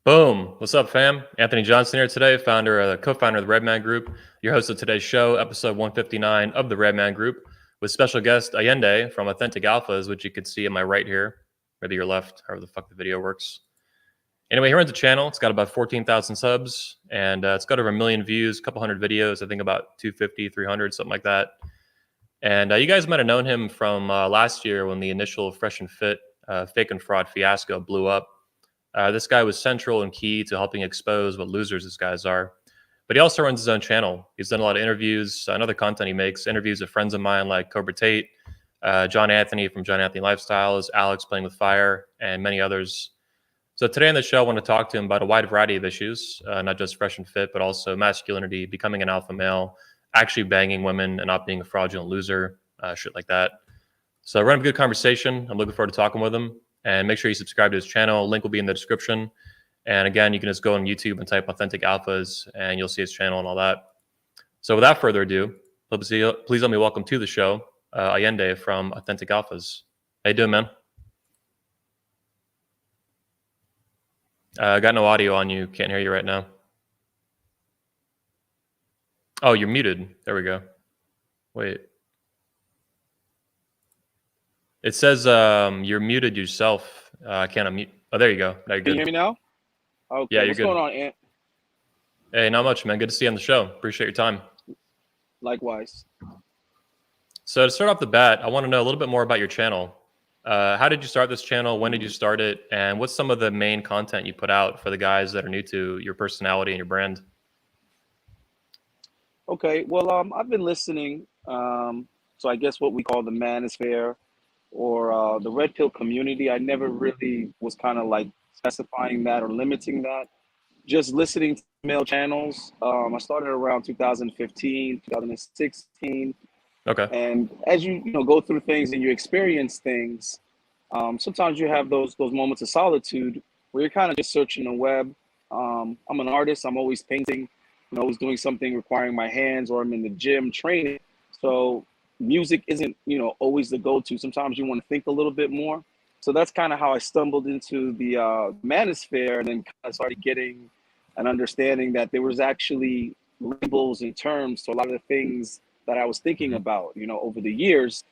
Boom. What's up, fam? Anthony Johnson here today, co-founder of the Redman Group, your host of today's show, episode 159 of the Redman Group, with special guest Allende from Authentic Alphas, which you can see on my right here, maybe your left, however the fuck the video works. Anyway, here on the channel, it's got about 14,000 subs, and it's got over 1 million views, a couple hundred videos, I think about 250, 300, something like that. And you guys might have known him from last year when the initial Fresh and Fit fake and fraud fiasco blew up. This guy was central and key to helping expose what losers these guys are. But he also runs his own channel. He's done a lot of interviews, another content he makes, interviews of friends of mine like Cobra Tate, John Anthony from John Anthony Lifestyles, Alex Playing with Fire, and many others. So today on the show, I want to talk to him about a wide variety of issues, not just Fresh and Fit, but also masculinity, becoming an alpha male, actually banging women and not being a fraudulent loser, shit like that. So we're going to have a good conversation. I'm looking forward to talking with him. And make sure you subscribe to his channel. Link will be in the description. And again, you can just go on YouTube and type Authentic Alphas, and you'll see his channel and all that. So without further ado, please let me welcome to the show Allende from Authentic Alphas. How you doing, man? I got no audio on you. Can't hear you right now. Oh, you're muted. There we go. Wait. It says you're muted yourself. I can't unmute. Oh, there you go. Now you're good. Can you hear me now? Okay. Yeah, you're What's good. going on, Ant? Hey, not much, man. Good to see you on the show. Appreciate your time. Likewise. So to start off the bat, I want to know a little bit more about your channel. How did you start this channel? When did you start it? And what's some of the main content you put out for the guys that are new to your personality and your brand? Okay. Well, I've been listening. So I guess what we call the manosphere or the red pill community. I never really was kind of like specifying that or limiting that. Just listening to male channels. I started around 2015, 2016. Okay. And as you go through things and you experience things, sometimes you have those moments of solitude where you're kind of just searching the web. I'm an artist. I'm always painting. I'm always doing something requiring my hands, or I'm in the gym training. So music isn't always the go-to. Sometimes you want to think a little bit more. So that's kind of how I stumbled into the manosphere, and then kind of started getting an understanding that there was actually labels and terms to a lot of the things that I was thinking about, over the years.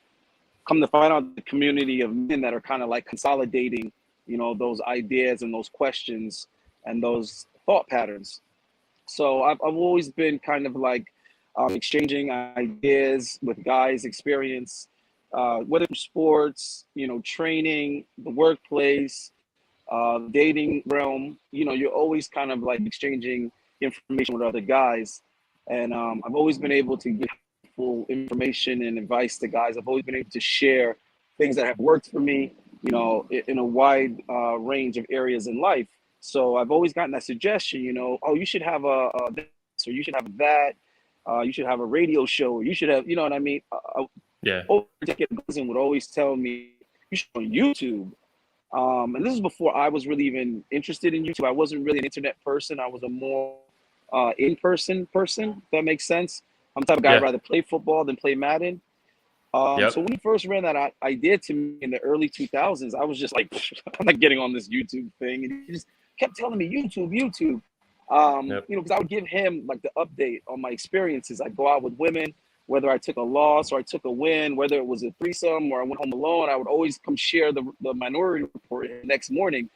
Come to find out, the community of men that are kind of like consolidating, those ideas and those questions and those thought patterns. So I've always been kind of like exchanging ideas with guys, experience, whether it's sports, training, the workplace, dating realm. You're always kind of like exchanging information with other guys. And I've always been able to give full information and advice to guys. I've always been able to share things that have worked for me, in a wide range of areas in life. So I've always gotten that suggestion, oh, you should have a this, or you should have that, you should have a radio show, or you should have, you know what I mean? Yeah. Cousin would always tell me, you should on YouTube. And this is before I was really even interested in YouTube. I wasn't really an internet person. I was a more in-person person, if that makes sense. I'm the type of guy I'd rather play football than play Madden. So when he first ran that idea to me in the early 2000s, I was just like, I'm not getting on this YouTube thing. And he just kept telling me, YouTube. Because I would give him like the update on my experiences. I'd go out with women, whether I took a loss or I took a win, whether it was a threesome or I went home alone, I would always come share the Minority Report the next morning.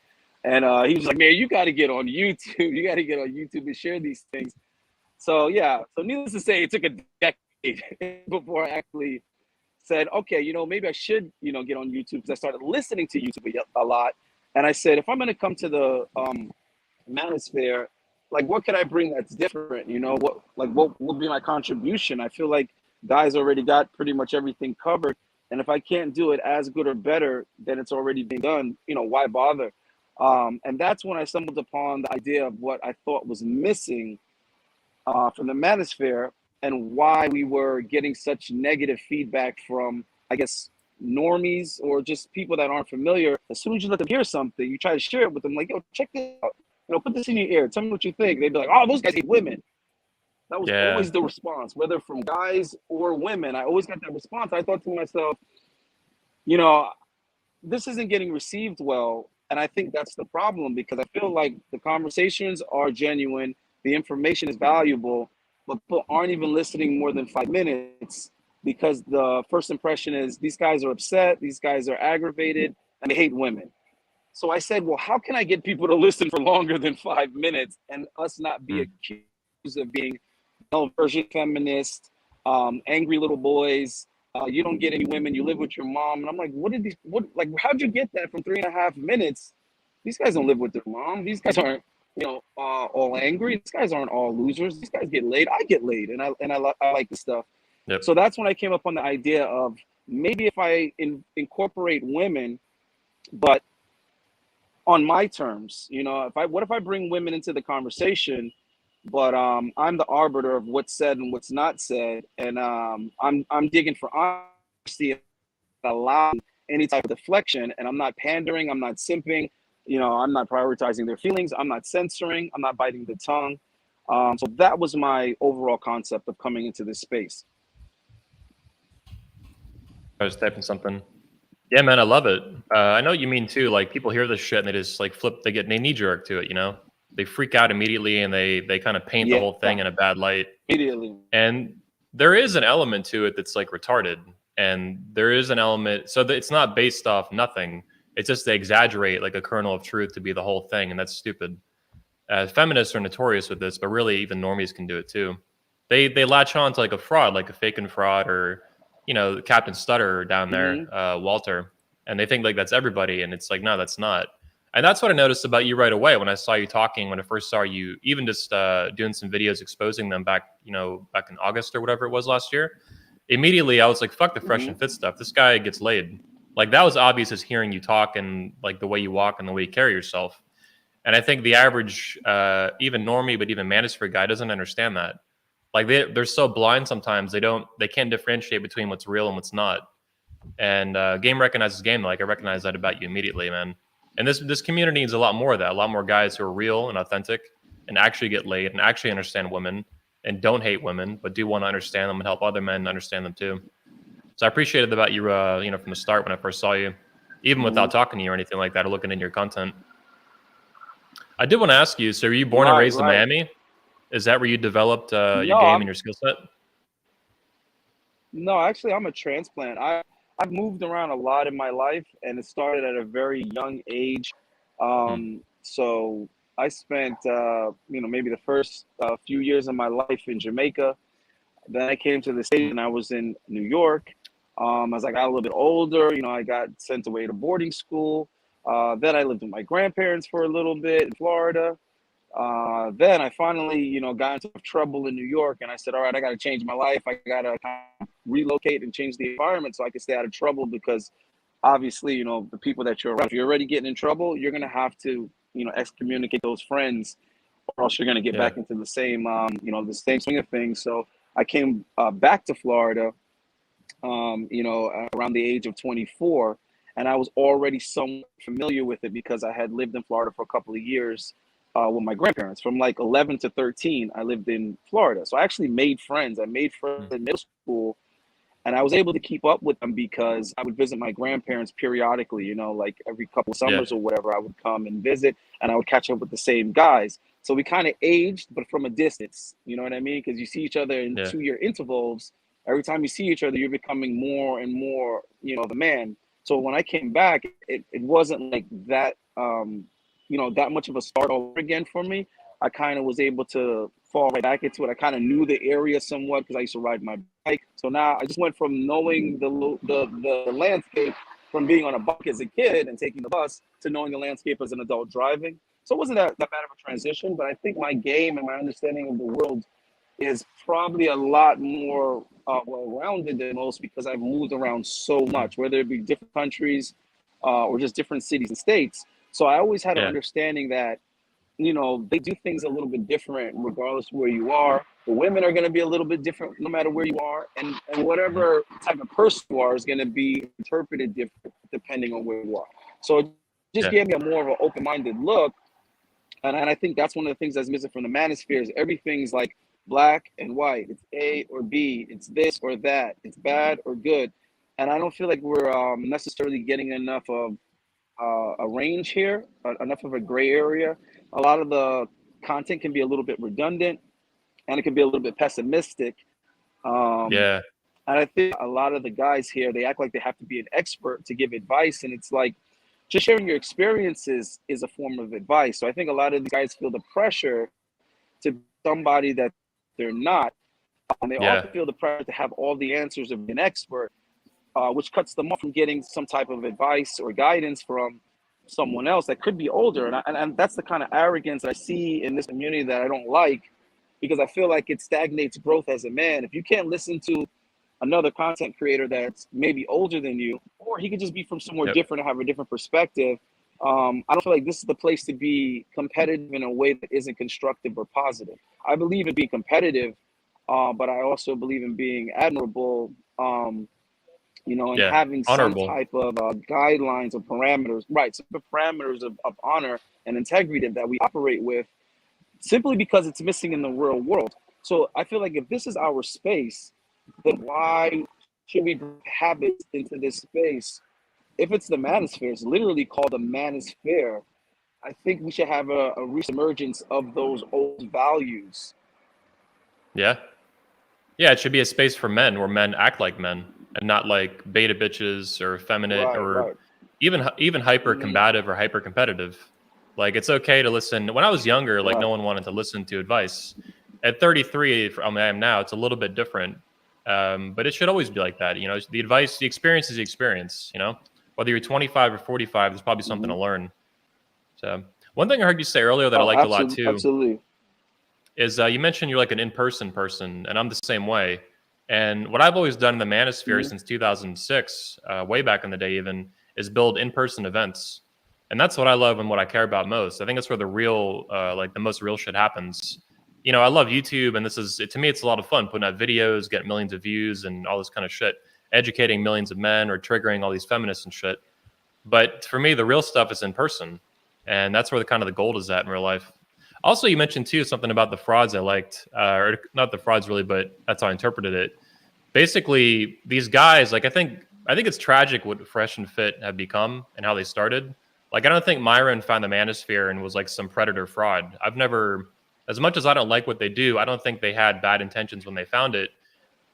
And he was like, man, you got to get on YouTube. You got to get on YouTube and share these things. So, yeah. So needless to say, it took a decade before I actually said, okay, maybe I should, get on YouTube, because I started listening to YouTube a lot. And I said, if I'm going to come to the manosphere, like, what can I bring that's different? What would be my contribution? I feel like guys already got pretty much everything covered. And if I can't do it as good or better than it's already been done, why bother? And that's when I stumbled upon the idea of what I thought was missing from the manosphere, and why we were getting such negative feedback from, I guess, normies or just people that aren't familiar. As soon as you let them hear something, you try to share it with them, like, yo, check this out. Put this in your ear. Tell me what you think. They'd be like, oh, those guys hate women. That was always the response, whether from guys or women. I always got that response. I thought to myself, this isn't getting received well. And I think that's the problem, because I feel like the conversations are genuine, the information is valuable, but people aren't even listening more than 5 minutes, because the first impression is these guys are upset, these guys are aggravated, and they hate women. So I said, well, how can I get people to listen for longer than 5 minutes and us not be Mm. accused of being male version feminist, angry little boys? You don't get any women. You live with your mom. And I'm like, like, how'd you get that from 3.5 minutes? These guys don't live with their mom. These guys aren't, all angry. These guys aren't all losers. These guys get laid. I get laid, and I like this stuff. Yep. So that's when I came up on the idea of maybe if I incorporate women, but on my terms. What if I bring women into the conversation, but I'm the arbiter of what's said and what's not said, and I'm digging for honesty, allowing any type of deflection, and I'm not pandering, I'm not simping, I'm not prioritizing their feelings, I'm not censoring, I'm not biting the tongue. So that was my overall concept of coming into this space. I was typing something. Yeah, man, I love it. I know what you mean too. Like people hear this shit and they just like they knee jerk to it. They freak out immediately and they kind of paint the Yeah, whole thing in a bad light. immediately. And there is an element to it that's like retarded, and there is an element so that it's not based off nothing. It's just they exaggerate like a kernel of truth to be the whole thing, and that's stupid. Feminists are notorious with this, but really even normies can do it too. They latch on to like a fraud, like a fake and fraud, or Captain Stutter down there, Walter, and they think like that's everybody, and it's like no, that's not. And that's what I noticed about you right away when I saw you talking. When I first saw you, even just doing some videos exposing them back in August or whatever it was last year. Immediately, I was like, "Fuck the fresh and fit stuff. This guy gets laid." Like that was obvious as hearing you talk and like the way you walk and the way you carry yourself. And I think the average, even normie, but even manosphere guy doesn't understand that. Like they're so blind sometimes they can't differentiate between what's real and what's not. And game recognizes game. Like I recognize that about you immediately, man. And this community needs a lot more of that. A lot more guys who are real and authentic and actually get laid and actually understand women and don't hate women, but do want to understand them and help other men understand them too. So I appreciated about you, from the start when I first saw you, even without talking to you or anything like that or looking into your content. I did want to ask you, so were you born and raised in Miami? Is that where you developed your game and your skill set? No, actually, I'm a transplant. I've moved around a lot in my life, and it started at a very young age. So I spent, maybe the first few years of my life in Jamaica. Then I came to the States, and I was in New York. As I got a little bit older, I got sent away to boarding school. Then I lived with my grandparents for a little bit in Florida. Then I finally, got into trouble in New York, and I said, all right, I got to change my life. I got to kind of relocate and change the environment so I can stay out of trouble, because obviously, the people that you're around, if you're already getting in trouble, you're going to have to, excommunicate those friends, or else you're going to get back into the same, the same swing of things. So I came back to Florida, around the age of 24, and I was already somewhat familiar with it because I had lived in Florida for a couple of years with my grandparents. From like 11 to 13, I lived in Florida. So I actually made friends. I made friends in middle school, and I was able to keep up with them because I would visit my grandparents periodically, like every couple of summers or whatever. I would come and visit, and I would catch up with the same guys. So we kind of aged, but from a distance, you know what I mean? Because you see each other in 2-year intervals. Every time you see each other, you're becoming more and more, the man. So when I came back, it wasn't like that, that much of a start over again for me. I kind of was able to fall right back into it. I kind of knew the area somewhat because I used to ride my bike. So now I just went from knowing the landscape from being on a bike as a kid and taking the bus to knowing the landscape as an adult driving. So it wasn't that bad of a transition, but I think my game and my understanding of the world is probably a lot more well-rounded than most because I've moved around so much, whether it be different countries or just different cities and states. So I always had an understanding that, they do things a little bit different regardless of where you are. The women are going to be a little bit different no matter where you are. And whatever type of person you are is going to be interpreted different depending on where you are. So it just gave me a more of an open-minded look. And I think that's one of the things that's missing from the manosphere is everything's like black and white. It's A or B. It's this or that. It's bad or good. And I don't feel like we're necessarily getting enough of a range here, enough of a gray area. A lot of the content can be a little bit redundant, and it can be a little bit pessimistic. Um, Yeah. and I think a lot of the guys here, they act like they have to be an expert to give advice, and it's like just sharing your experiences is a form of advice. So I think a lot of these guys feel the pressure to be somebody that they're not, and they Yeah. also feel the pressure to have all the answers of an expert, which cuts them off from getting some type of advice or guidance from someone else that could be older. And that's the kind of arrogance I see in this community that I don't like, because I feel like it stagnates growth as a man. If you can't listen to another content creator that's maybe older than you, or he could just be from somewhere Yep. different and have a different perspective, I don't feel like this is the place to be competitive in a way that isn't constructive or positive. I believe in being competitive, but I also believe in being admirable, and Yeah. having some Honorable. type of guidelines or parameters, right? Some parameters of honor and integrity that we operate with, simply because it's missing in the real world. So I feel like if this is our space, then why should we bring habits into this space? If it's the manosphere, it's literally called the manosphere. I think we should have a reemergence of those old values. Yeah. Yeah. It should be a space for men where men act like men and not like beta bitches or effeminate Right, or right. even hyper Mhm. combative or hyper competitive. Like it's okay to listen. When I was younger, like Right. no one wanted to listen to advice. At 33, I am now. It's a little bit different, but it should always be like that. You know, the advice, the experience is the experience. You know, whether you're 25 or 45, there's probably something to Mhm. learn. So one thing I heard you say earlier that I Oh, liked a lot absolutely, too absolutely. is you mentioned you're like an in-person person, and I'm the same way. And what I've always done in the manosphere Mhm. since 2006, way back in the day even, is build in-person events. And that's what I love and what I care about most. I think that's where the real, like the most real shit happens. You know, I love YouTube, and to me, it's a lot of fun putting out videos, getting millions of views, and all this kind of shit, educating millions of men or triggering all these feminists and shit. But for me, the real stuff is in person, and that's where the kind of the gold is at in real life. Also, you mentioned too something about the frauds I liked, or not the frauds really, but that's how I interpreted it. Basically, these guys, like I think it's tragic what Fresh and Fit have become and how they started. Like I don't think Myron found the manosphere and was like some predator fraud. I've never, as much as I don't like what they do, I don't think they had bad intentions when they found it.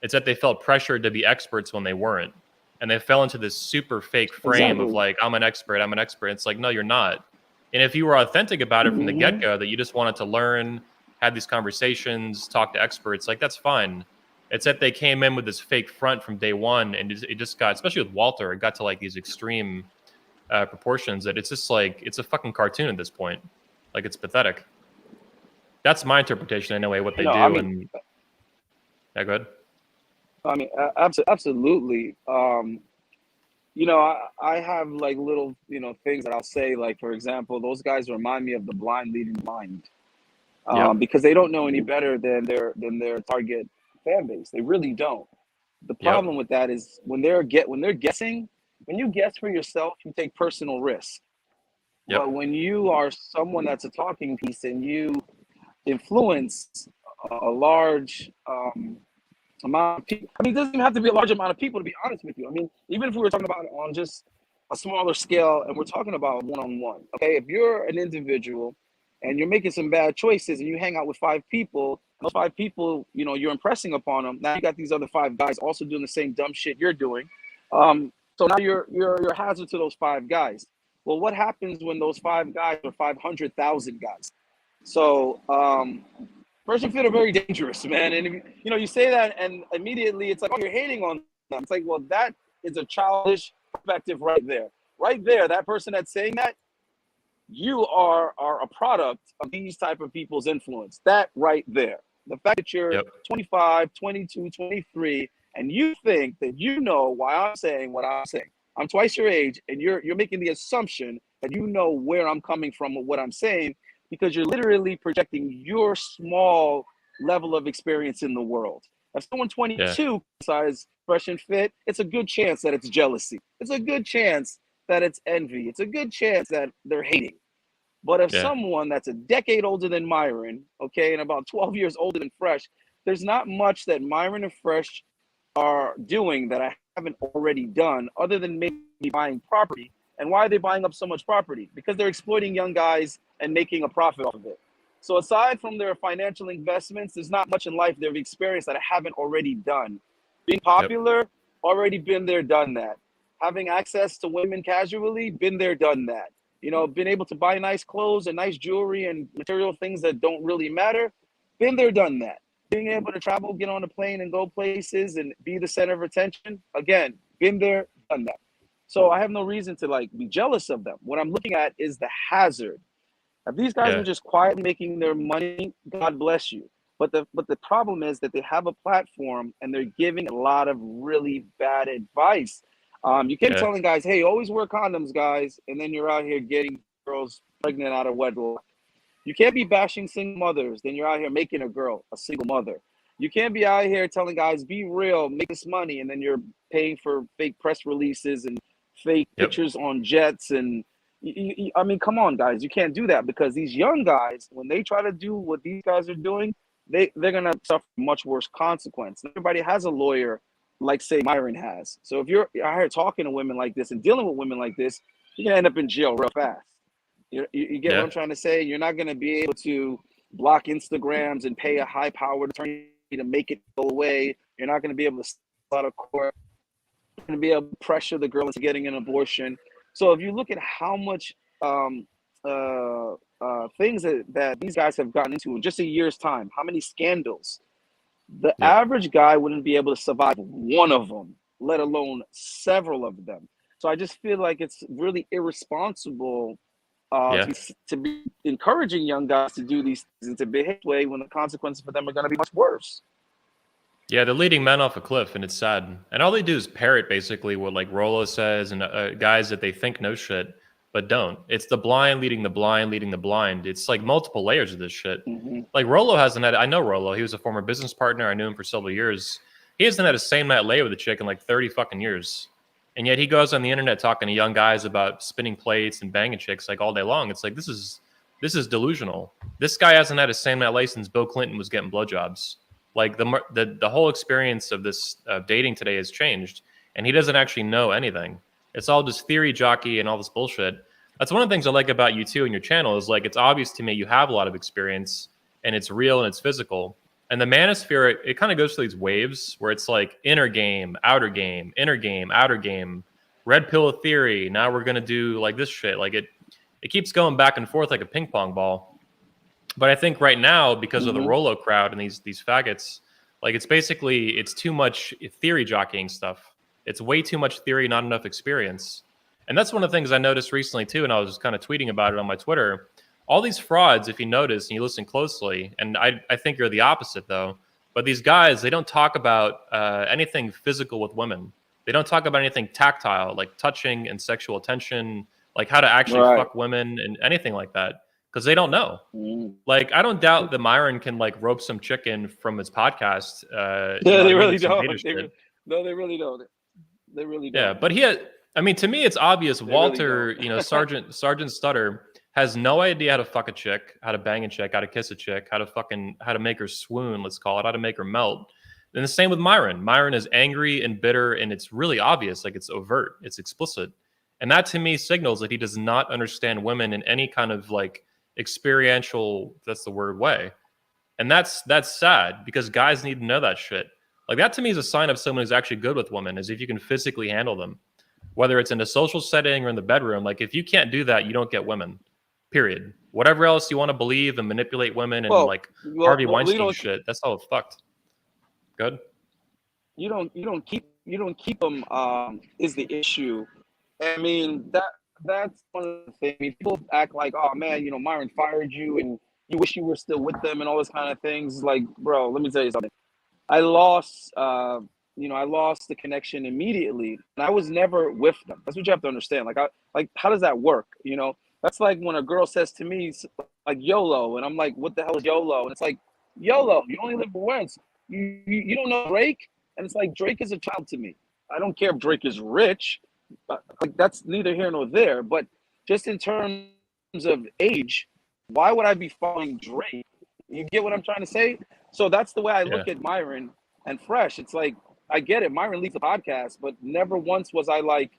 It's that they felt pressured to be experts when they weren't. And they fell into this super fake frame of Exactly. like, I'm an expert, I'm an expert. It's like, no, you're not. And if you were authentic about it from the get Mhm. go, that you just wanted to learn, have these conversations, talk to experts, like that's fine. It's that they came in with this fake front from day one, and it just got, especially with Walter, it got to like these extreme proportions that it's just like it's a fucking cartoon at this point. Like it's pathetic. That's my interpretation anyway. What You they know, I do, mean, and yeah, go ahead. absolutely. I have like little, things that I'll say. Like, for example, those guys remind me of the blind leading the blind, Yep. because they don't know any better than their target fan base. They really don't. The Yep. problem with that is when they're guessing, when you guess for yourself, you take personal risk. Yep. But when you are someone that's a talking piece and you influence a large amount of people. I mean, it doesn't even have to be a large amount of people, to be honest with you. I mean, even if we were talking about it on just a smaller scale and we're talking about one on one, okay? If you're an individual and you're making some bad choices and you hang out with five people, those five people, you're impressing upon them. Now you got these other five guys also doing the same dumb shit you're doing. So now you're a hazard to those five guys. Well, what happens when those five guys are 500,000 guys? So First and fit are very dangerous, man. And you say that, and immediately it's like, oh, you're hating on them. It's like, well, that is a childish perspective right there. Right there, that person that's saying that, you are a product of these type of people's influence. That right there. The fact that you're Yep. 25, 22, 23, and you think that you know why I'm saying what I'm saying. I'm twice your age, and you're making the assumption that you know where I'm coming from with what I'm saying, because you're literally projecting your small level of experience in the world. If someone Yeah. 22 size fresh and fit, it's a good chance that it's jealousy. It's a good chance that it's envy. It's a good chance that they're hating. But if Yeah. someone that's a decade older than Myron, okay, and about 12 years older than Fresh, there's not much that Myron and Fresh are doing that I haven't already done, other than maybe buying property. And why are they buying up so much property? Because they're exploiting young guys and making a profit off of it. So aside from their financial investments, there's not much in life they've experienced that I haven't already done. Being Yep. popular, already been there, done that. Having access to women casually, been there, done that. You know, been able to buy nice clothes and nice jewelry and material things that don't really matter, been there, done that. Being able to travel, get on a plane and go places and be the center of attention, again, been there, done that. So I have no reason to like be jealous of them. What I'm looking at is the hazard. If these guys Yeah. were just quietly making their money, God bless you. But the problem is that they have a platform and they're giving a lot of really bad advice. You keep Yeah. telling guys, hey, always wear condoms, guys, and then you're out here getting girls pregnant out of wedlock. You can't be bashing single mothers, then you're out here making a girl a single mother. You can't be out here telling guys, be real, make this money, and then you're paying for fake press releases and fake Yep. pictures on jets. And I mean, come on, guys, you can't do that, because these young guys, when they try to do what these guys are doing, they're gonna suffer much worse consequence. Everybody has a lawyer, like say Myron has. So if you're out here talking to women like this and dealing with women like this, you're gonna end up in jail real fast. You get Yeah. what I'm trying to say? You're not going to be able to block Instagrams and pay a high-powered attorney to make it go away. You're not going to be able to settle out of court. You're going to be able to pressure the girl into getting an abortion. So if you look at how much things that these guys have gotten into in just a year's time, how many scandals, the Yep. average guy wouldn't be able to survive one of them, let alone several of them. So I just feel like it's really irresponsible Yeah. to be encouraging young guys to do these things and to behave way when the consequences for them are going to be much worse. Yeah, they're leading men off a cliff, and it's sad. And all they do is parrot basically what like Rollo says, and guys that they think know shit but don't. It's the blind leading the blind leading the blind. It's like multiple layers of this shit. Mm-hmm. Like Rollo hasn't had. I know Rollo. He was a former business partner. I knew him for several years. He hasn't had a same night lay with a chick in like 30 fucking years. And yet he goes on the internet talking to young guys about spinning plates and banging chicks like all day long. It's like this is delusional. This guy hasn't had a same night lay since Bill Clinton was getting blowjobs. Like the whole experience of this dating today has changed, and he doesn't actually know anything. It's all just theory jockey and all this bullshit. That's one of the things I like about you too and your channel is like it's obvious to me you have a lot of experience and it's real and it's physical. And the manosphere, it kind of goes through these waves where it's like inner game, outer game, inner game, outer game, red pill theory. Now we're gonna do like this shit. Like it keeps going back and forth like a ping pong ball. But I think right now, because of the Rollo crowd and these faggots, like it's too much theory jockeying stuff. It's way too much theory, not enough experience. And that's one of the things I noticed recently too, and I was just kind of tweeting about it on my Twitter. All these frauds, if you notice and you listen closely, and I think you're the opposite though, but these guys, they don't talk about anything physical with women. They don't talk about anything tactile, like touching and sexual attention, like how to actually fuck women and anything like that, because they don't know. Like, I don't doubt that Myron can like rope some chicken from his podcast. Yeah, they really don't. No, they really don't. They really don't. Yeah, but I mean, to me, it's obvious. Walter, really Sergeant Stutter has no idea how to fuck a chick, how to bang a chick, how to kiss a chick, how to make her swoon, let's call it, how to make her melt. And the same with Myron. Myron is angry and bitter, and it's really obvious, like it's overt, it's explicit. And that to me signals that he does not understand women in any kind of like experiential, that's the word, way. And that's sad because guys need to know that shit. Like that to me is a sign of someone who's actually good with women, is if you can physically handle them. Whether it's in a social setting or in the bedroom, like if you can't do that, you don't get women. Period. Whatever else you want to believe and manipulate women and Harvey Weinstein shit, that's all fucked. Good. You don't keep them is the issue. I mean that's one of the things. I mean, people act like, oh man, Myron fired you and you wish you were still with them and all this kind of things. Like, bro, let me tell you something. I lost the connection immediately, and I was never with them. That's what you have to understand. Like how does that work? That's like when a girl says to me, like YOLO, and I'm like, what the hell is YOLO? And it's like, YOLO, you only live once. You don't know Drake? And it's like, Drake is a child to me. I don't care if Drake is rich. Like that's neither here nor there. But just in terms of age, why would I be following Drake? You get what I'm trying to say? So that's the way I look at Myron and Fresh. It's like, I get it. Myron leads the podcast, but never once was I like,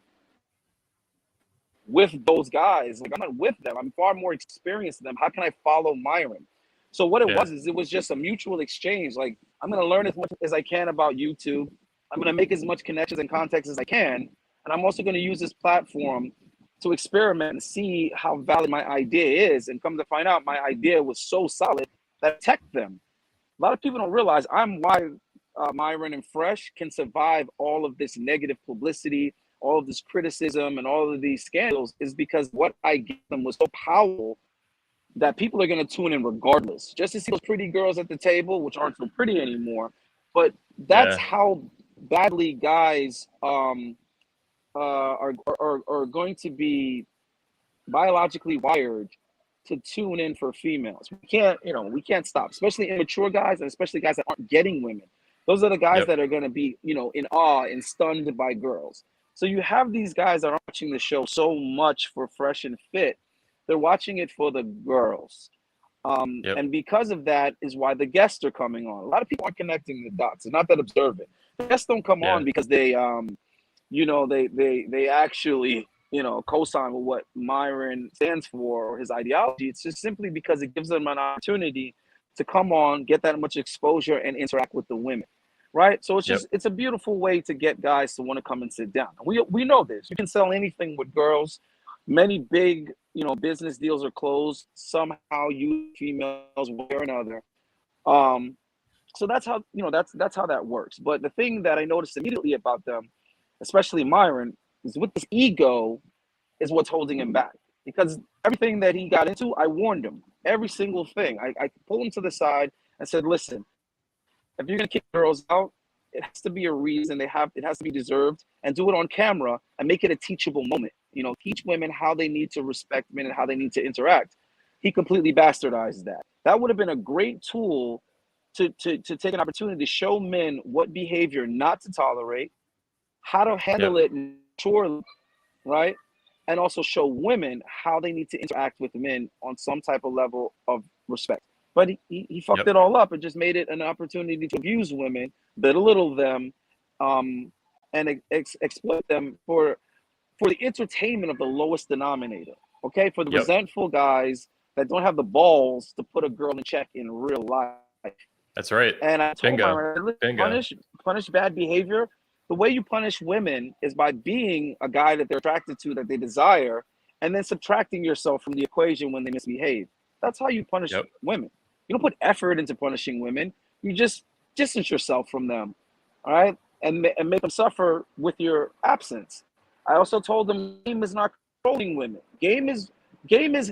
with those guys. Like, I'm not with them. I'm far more experienced than them. How can I follow Myron? So what it Yeah. was is it was just a mutual exchange. Like, I'm going to learn as much as I can about YouTube. I'm going to make as much connections and contacts as I can. And I'm also going to use this platform to experiment and see how valid my idea is. And come to find out, my idea was so solid that it protected them. A lot of people don't realize I'm why Myron and Fresh can survive all of this negative publicity, all of this criticism, and all of these scandals is because what I gave them was so powerful that people are going to tune in regardless, just to see those pretty girls at the table, which aren't so pretty anymore. But that's Yeah. how badly guys are going to be biologically wired to tune in for females. We can't stop, especially immature guys and especially guys that aren't getting women. Those are the guys Yep. that are going to be, in awe and stunned by girls. So you have these guys that are watching the show so much for Fresh and Fit. They're watching it for the girls. Yep. And because of that is why the guests are coming on. A lot of people aren't connecting the dots. They're not that observant. The guests don't come Yeah. on because they actually co-sign with what Myron stands for or his ideology. It's just simply because it gives them an opportunity to come on, get that much exposure, and interact with the women, right? So Yep. it's a beautiful way to get guys to want to come and sit down. We know this. You can sell anything with girls. Many big business deals are closed. Somehow you females one way or another. So that's how that's how that works. But the thing that I noticed immediately about them, especially Myron, is with this ego is what's holding him back. Because everything that he got into, I warned him. Every single thing. I pulled him to the side and said, listen, if you're gonna kick girls out, it has to be a reason. It has to be deserved, and do it on camera and make it a teachable moment. Teach women how they need to respect men and how they need to interact. He completely bastardized that. That would have been a great tool to take an opportunity to show men what behavior not to tolerate, how to handle Yep. it maturely, right? And also show women how they need to interact with men on some type of level of respect. But he fucked Yep. it all up and just made it an opportunity to abuse women, belittle them, and exploit them for the entertainment of the lowest denominator. Okay, for the Yep. resentful guys that don't have the balls to put a girl in check in real life. That's right. And I told Bingo. my Bingo. punish bad behavior. The way you punish women is by being a guy that they're attracted to, that they desire, and then subtracting yourself from the equation when they misbehave. That's how you punish Yep. women. You don't put effort into punishing women. You just distance yourself from them, all right, and make them suffer with your absence. I also told them game is not controlling women. Game is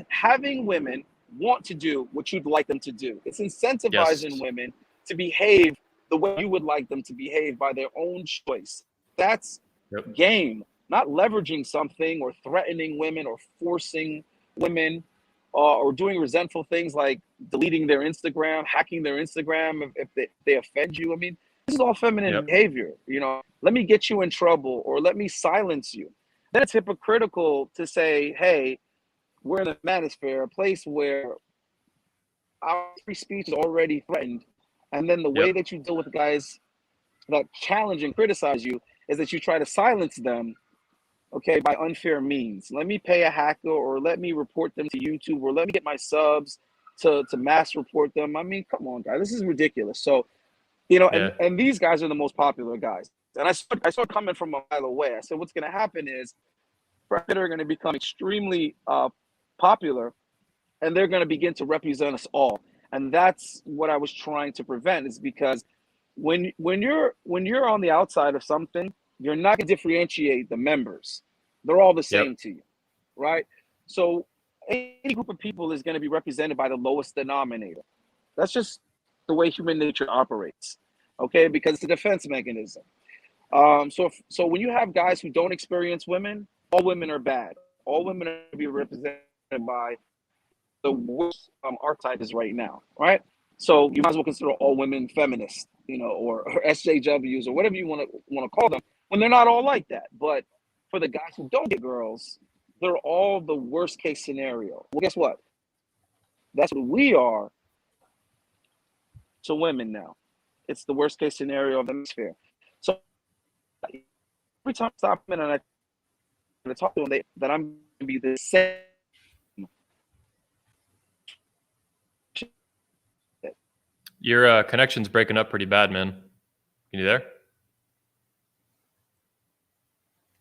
having women want to do what you'd like them to do. It's Yes. incentivizing women to behave the way you would like them to behave by their own choice. That's Yep. game, not leveraging something or threatening women or forcing women or doing resentful things like deleting their Instagram, hacking their Instagram if they offend you. I mean, this is all feminine Yep. behavior. Let me get you in trouble or let me silence you. Then it's hypocritical to say, hey, we're in the manosphere, a place where our free speech is already threatened. And then the Yep. way that you deal with guys that challenge and criticize you is that you try to silence them, okay, by unfair means. Let me pay a hacker, or let me report them to YouTube, or let me get my subs to mass report them. I mean, come on, guys, this is ridiculous. So, Yeah. and these guys are the most popular guys. And I saw coming from a mile away. I said, what's going to happen is Predator are going to become extremely popular, and they're going to begin to represent us all. And that's what I was trying to prevent, is because when you're on the outside of something, you're not going to differentiate the members. They're all the Yep. same to you, right? So any group of people is going to be represented by the lowest denominator. That's just the way human nature operates, okay? Because it's a defense mechanism. So when you have guys who don't experience women, all women are bad. All women are going to be represented by the worst archetype is right now, right? So you might as well consider all women feminists, or SJWs or whatever you want to call them, when they're not all like that. But for the guys who don't get girls, they're all the worst case scenario. Well, guess what? That's what we are to women now. It's the worst case scenario of the hemisphere. So every time I stop and I to talk to them, that I'm going to be the same. Your connection's breaking up pretty bad, man. You there?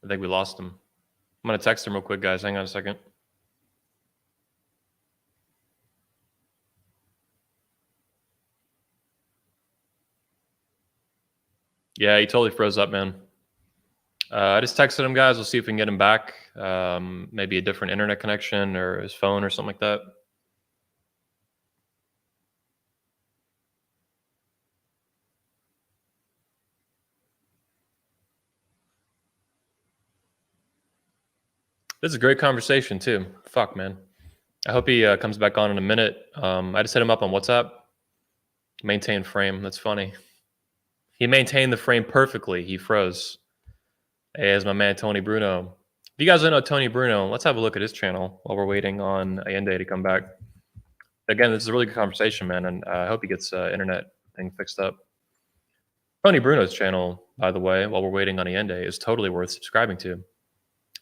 I think we lost him. I'm going to text him real quick, guys. Hang on a second. Yeah, he totally froze up, man. I just texted him, guys. We'll see if we can get him back. Maybe a different internet connection or his phone or something like that. This is a great conversation, too. Fuck, man. I hope he comes back on in a minute. I just hit him up on WhatsApp. Maintain frame. That's funny. He maintained the frame perfectly. He froze. Hey, as my man Tony Bruno. If you guys don't know Tony Bruno, let's have a look at his channel while we're waiting on Allende to come back. Again, this is a really good conversation, man, and I hope he gets internet thing fixed up. Tony Bruno's channel, by the way, while we're waiting on Allende, is totally worth subscribing to.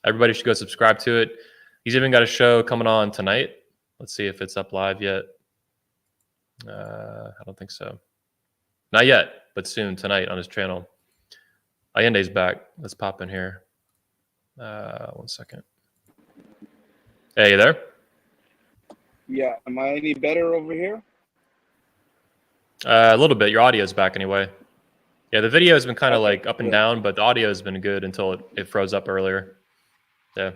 Everybody should go subscribe to it. He's even got a show coming on tonight. Let's see if it's up live yet. I don't think so. Not yet, but soon, tonight on his channel. Allende's back. Let's pop in here. 1 second. Hey, you there? Yeah, am I any better over here? A little bit. Your audio's back anyway. Yeah, the video has been kind of like up and down, but the audio has been good until it froze up earlier. Yeah.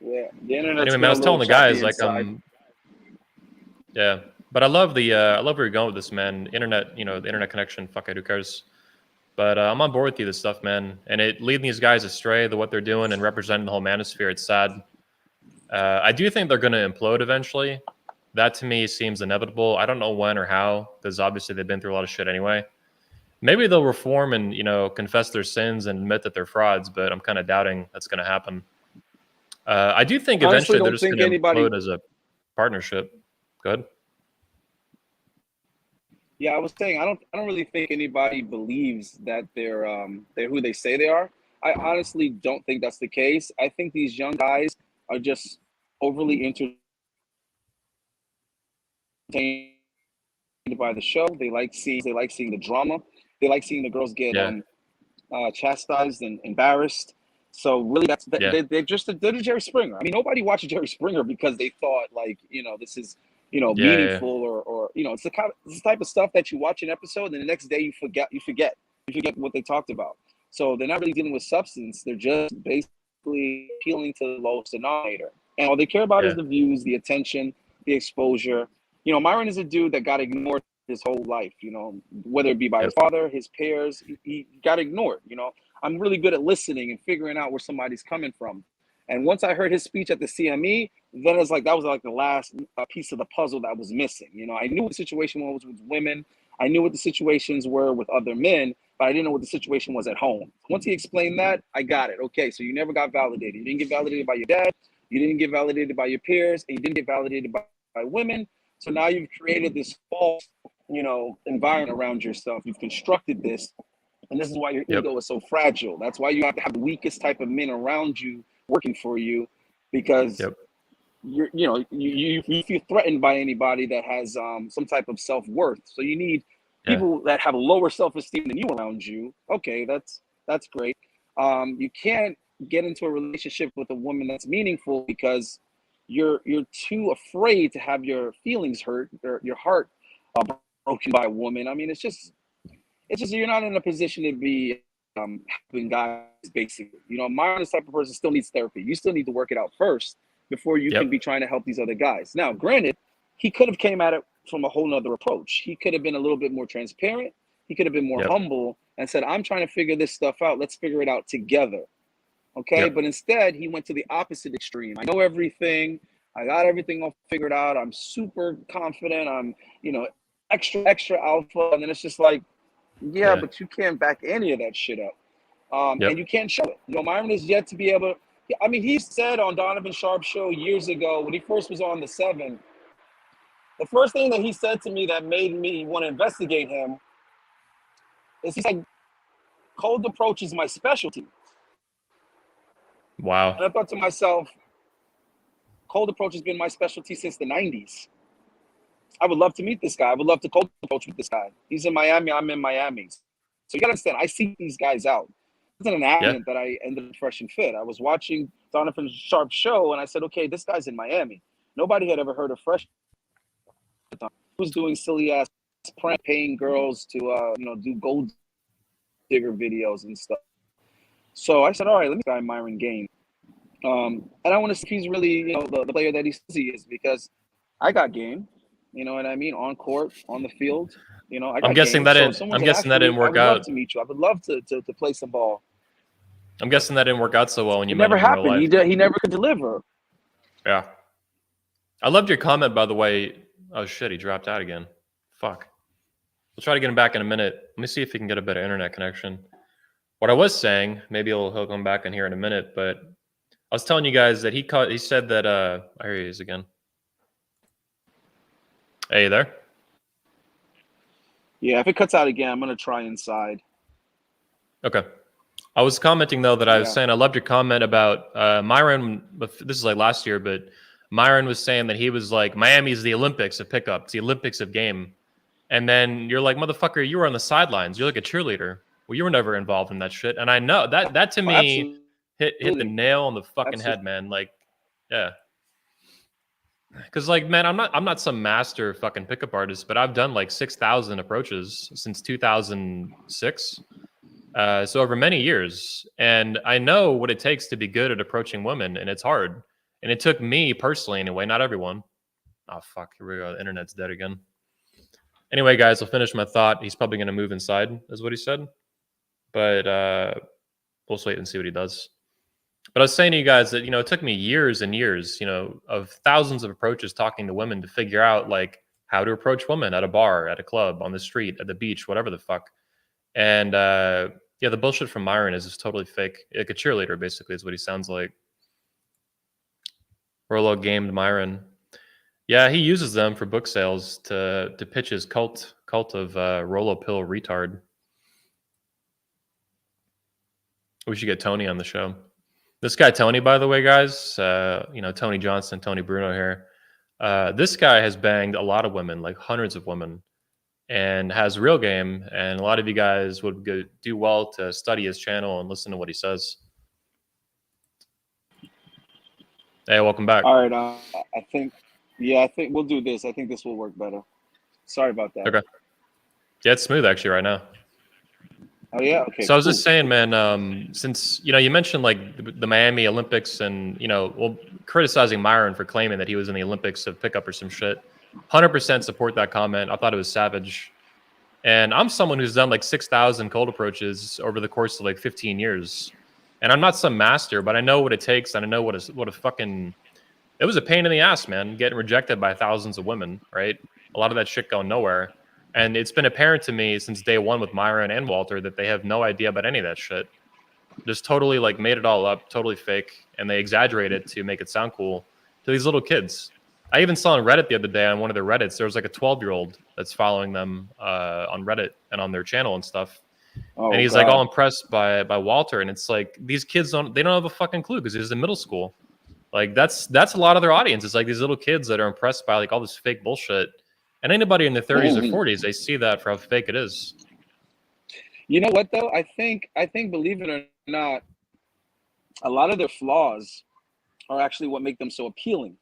Yeah, the internet's Anyway, man, I was telling the guys like yeah, but I love where you're going with this, man. Internet, the internet connection. Fuck it, who cares? But I'm on board with you, this stuff, man. And it leading these guys astray, what they're doing and representing the whole manosphere. It's sad. I do think they're going to implode eventually. That to me seems inevitable. I don't know when or how, because obviously they've been through a lot of shit anyway. Maybe they'll reform and confess their sins and admit that they're frauds, but I'm kind of doubting that's going to happen. I do think eventually they're just going to implode as a partnership. Good. Yeah, I was saying I don't really think anybody believes that they're who they say they are. I honestly don't think that's the case. I think these young guys are just overly entertained by the show. They like seeing the drama. They like seeing the girls get chastised and embarrassed. So really, they're the Jerry Springer. I mean, nobody watched Jerry Springer because they thought this is meaningful or it's the type of stuff that you watch an episode and the next day you forget what they talked about. So they're not really dealing with substance. They're just basically appealing to the lowest denominator, and all they care about is the views, the attention, the exposure. Myron is a dude that got ignored his whole life. Whether it be by his father, his peers, he got ignored. I'm really good at listening and figuring out where somebody's coming from. And once I heard his speech at the CME, then it's like that was like the last piece of the puzzle that was missing. I knew what the situation was with women. I knew what the situations were with other men, but I didn't know what the situation was at home. Once he explained that, I got it. Okay, so you never got validated. You didn't get validated by your dad. You didn't get validated by your peers. And you didn't get validated by women. So now you've created this false, environment around yourself. You've constructed this. And this is why your ego is so fragile. That's why you have to have the weakest type of men around you working for you, because you feel threatened by anybody that has some type of self-worth. So you need people that have a lower self-esteem than you around you. Okay, that's great. You can't get into a relationship with a woman that's meaningful because you're too afraid to have your feelings hurt or your heart broken by a woman. I mean, it's just you're not in a position to be helping guys, basically. Myron, this type of person, still needs therapy. You still need to work it out first before you can be trying to help these other guys. Now, granted, he could have came at it from a whole nother approach. He could have been a little bit more transparent. He could have been more humble and said, I'm trying to figure this stuff out. Let's figure it out together. Okay. But instead, he went to the opposite extreme. I know everything. I got everything all figured out. I'm super confident. I'm, extra alpha. And then it's just like, but you can't back any of that shit up. And you can't show it. Myron is yet to be able to. I mean, he said on Donovan Sharp's show years ago when he first was on the 7, the first thing that he said to me that made me want to investigate him is he said, cold approach is my specialty. Wow. And I thought to myself, cold approach has been my specialty since the 90s. I would love to meet this guy. I would love to cold approach with this guy. He's in Miami. I'm in Miami. So you got to understand, I seek these guys out. It wasn't an Yeah. accident that I ended up fresh and fit. I was watching Donovan Sharp's show, and I said, okay, this guy's in Miami. Nobody had ever heard of Fresh. He was doing silly ass prank, paying girls to do gold digger videos and stuff. So I said, all right, let me try Myron Game. And I want to see if he's really, the player that he says he is, because I got game. You know what I mean? On court, on the field. I I'm got guessing game. that So if didn't. someone's I'm an guessing that athlete, didn't I work would love out. to meet you. I would love to play some ball. I'm guessing that didn't work out so well when you It met never him in real happened. life. He never could deliver. Yeah. I loved your comment, by the way. Oh shit, he dropped out again. Fuck. We'll try to get him back in a minute. Let me see if he can get a better internet connection. What I was saying, maybe he'll come back in here in a minute, but I was telling you guys that he said that here he is again. Hey, you there? Yeah, if it cuts out again, I'm gonna try inside. Okay. I was commenting though that I was Yeah. saying I loved your comment about Myron. This is like last year, but Myron was saying that he was like, Miami's the Olympics of pickup. It's the Olympics of game. And then you're like, motherfucker, you were on the sidelines. You're like a cheerleader. Well, you were never involved in that shit. And I know that to Oh, me absolutely. hit the nail on the fucking Absolutely. head, man. Like, yeah. Because like, man, I'm not some master fucking pickup artist, but I've done like 6,000 approaches since 2006. So over many years, and I know what it takes to be good at approaching women, and it's hard. And it took me personally, anyway, not everyone. Oh fuck, here we go. The internet's dead again. Anyway, guys, I'll finish my thought. He's probably going to move inside, is what he said. But we'll just wait and see what he does. But I was saying to you guys that it took me years and years, of thousands of approaches talking to women to figure out like how to approach women at a bar, at a club, on the street, at the beach, whatever the fuck. And yeah, the bullshit from Myron is just totally fake. Like a cheerleader, basically, is what he sounds like. Rolo gamed Myron. Yeah, he uses them for book sales to pitch his cult of Rolo pill retard. We should get Tony on the show. This guy Tony, by the way, guys, Tony Johnson, Tony Bruno here. This guy has banged a lot of women, like hundreds of women, and has real game. And a lot of you guys would do well to study his channel and listen to what he says. Hey, welcome back. All right. I think we'll do this. I think this will work better. Sorry about that. Okay. Yeah, it's smooth actually right now. Oh yeah. Okay. So I was just saying, man. Since you mentioned like the Miami Olympics, and criticizing Myron for claiming that he was in the Olympics of pickup or some shit. 100% support that comment. I thought it was savage. And I'm someone who's done like 6,000 cold approaches over the course of like 15 years. And I'm not some master, but I know what it takes, and I know what a fucking. It was a pain in the ass, man, getting rejected by thousands of women, right? A lot of that shit going nowhere. And it's been apparent to me since day one with Myron and Walter that they have no idea about any of that shit. Just totally like made it all up, totally fake, and they exaggerate it to make it sound cool to these little kids. I even saw on Reddit the other day on one of their Reddits, there was like a 12-year-old that's following them on Reddit and on their channel and stuff. Oh, and he's God. like all impressed by Walter, and it's like these kids don't have a fucking clue because he's in middle school. Like that's a lot of their audience. It's like these little kids that are impressed by like all this fake bullshit. And anybody in their 30s or 40s, they see that for how fake it is. You know what though? I think believe it or not, a lot of their flaws are actually what make them so appealing.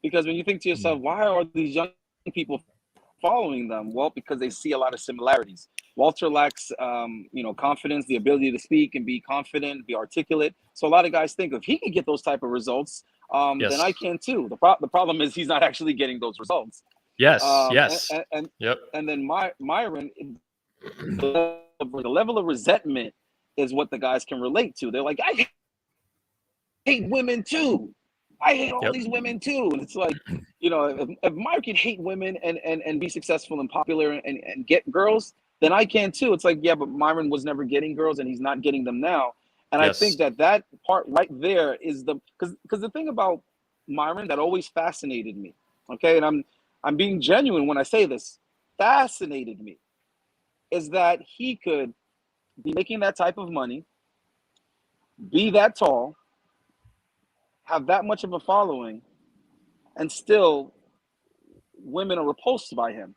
Because when you think to yourself, why are these young people following them? Well, because they see a lot of similarities. Walter lacks, confidence, the ability to speak and be confident, be articulate. So a lot of guys think if he can get those type of results, Yes. then I can too. The problem is he's not actually getting those results. Yes, yes. And Yep. and then Myron, the level of resentment is what the guys can relate to. They're like, I hate women too. I hate all these women too. And it's like, if Myron can hate women and be successful and popular and get girls, then I can too. It's like, yeah, but Myron was never getting girls and he's not getting them now. And I think that part right there is because the thing about Myron that always fascinated me, okay, and I'm being genuine when I say this, fascinated me, is that he could be making that type of money, be that tall, have that much of a following, and still women are repulsed by him.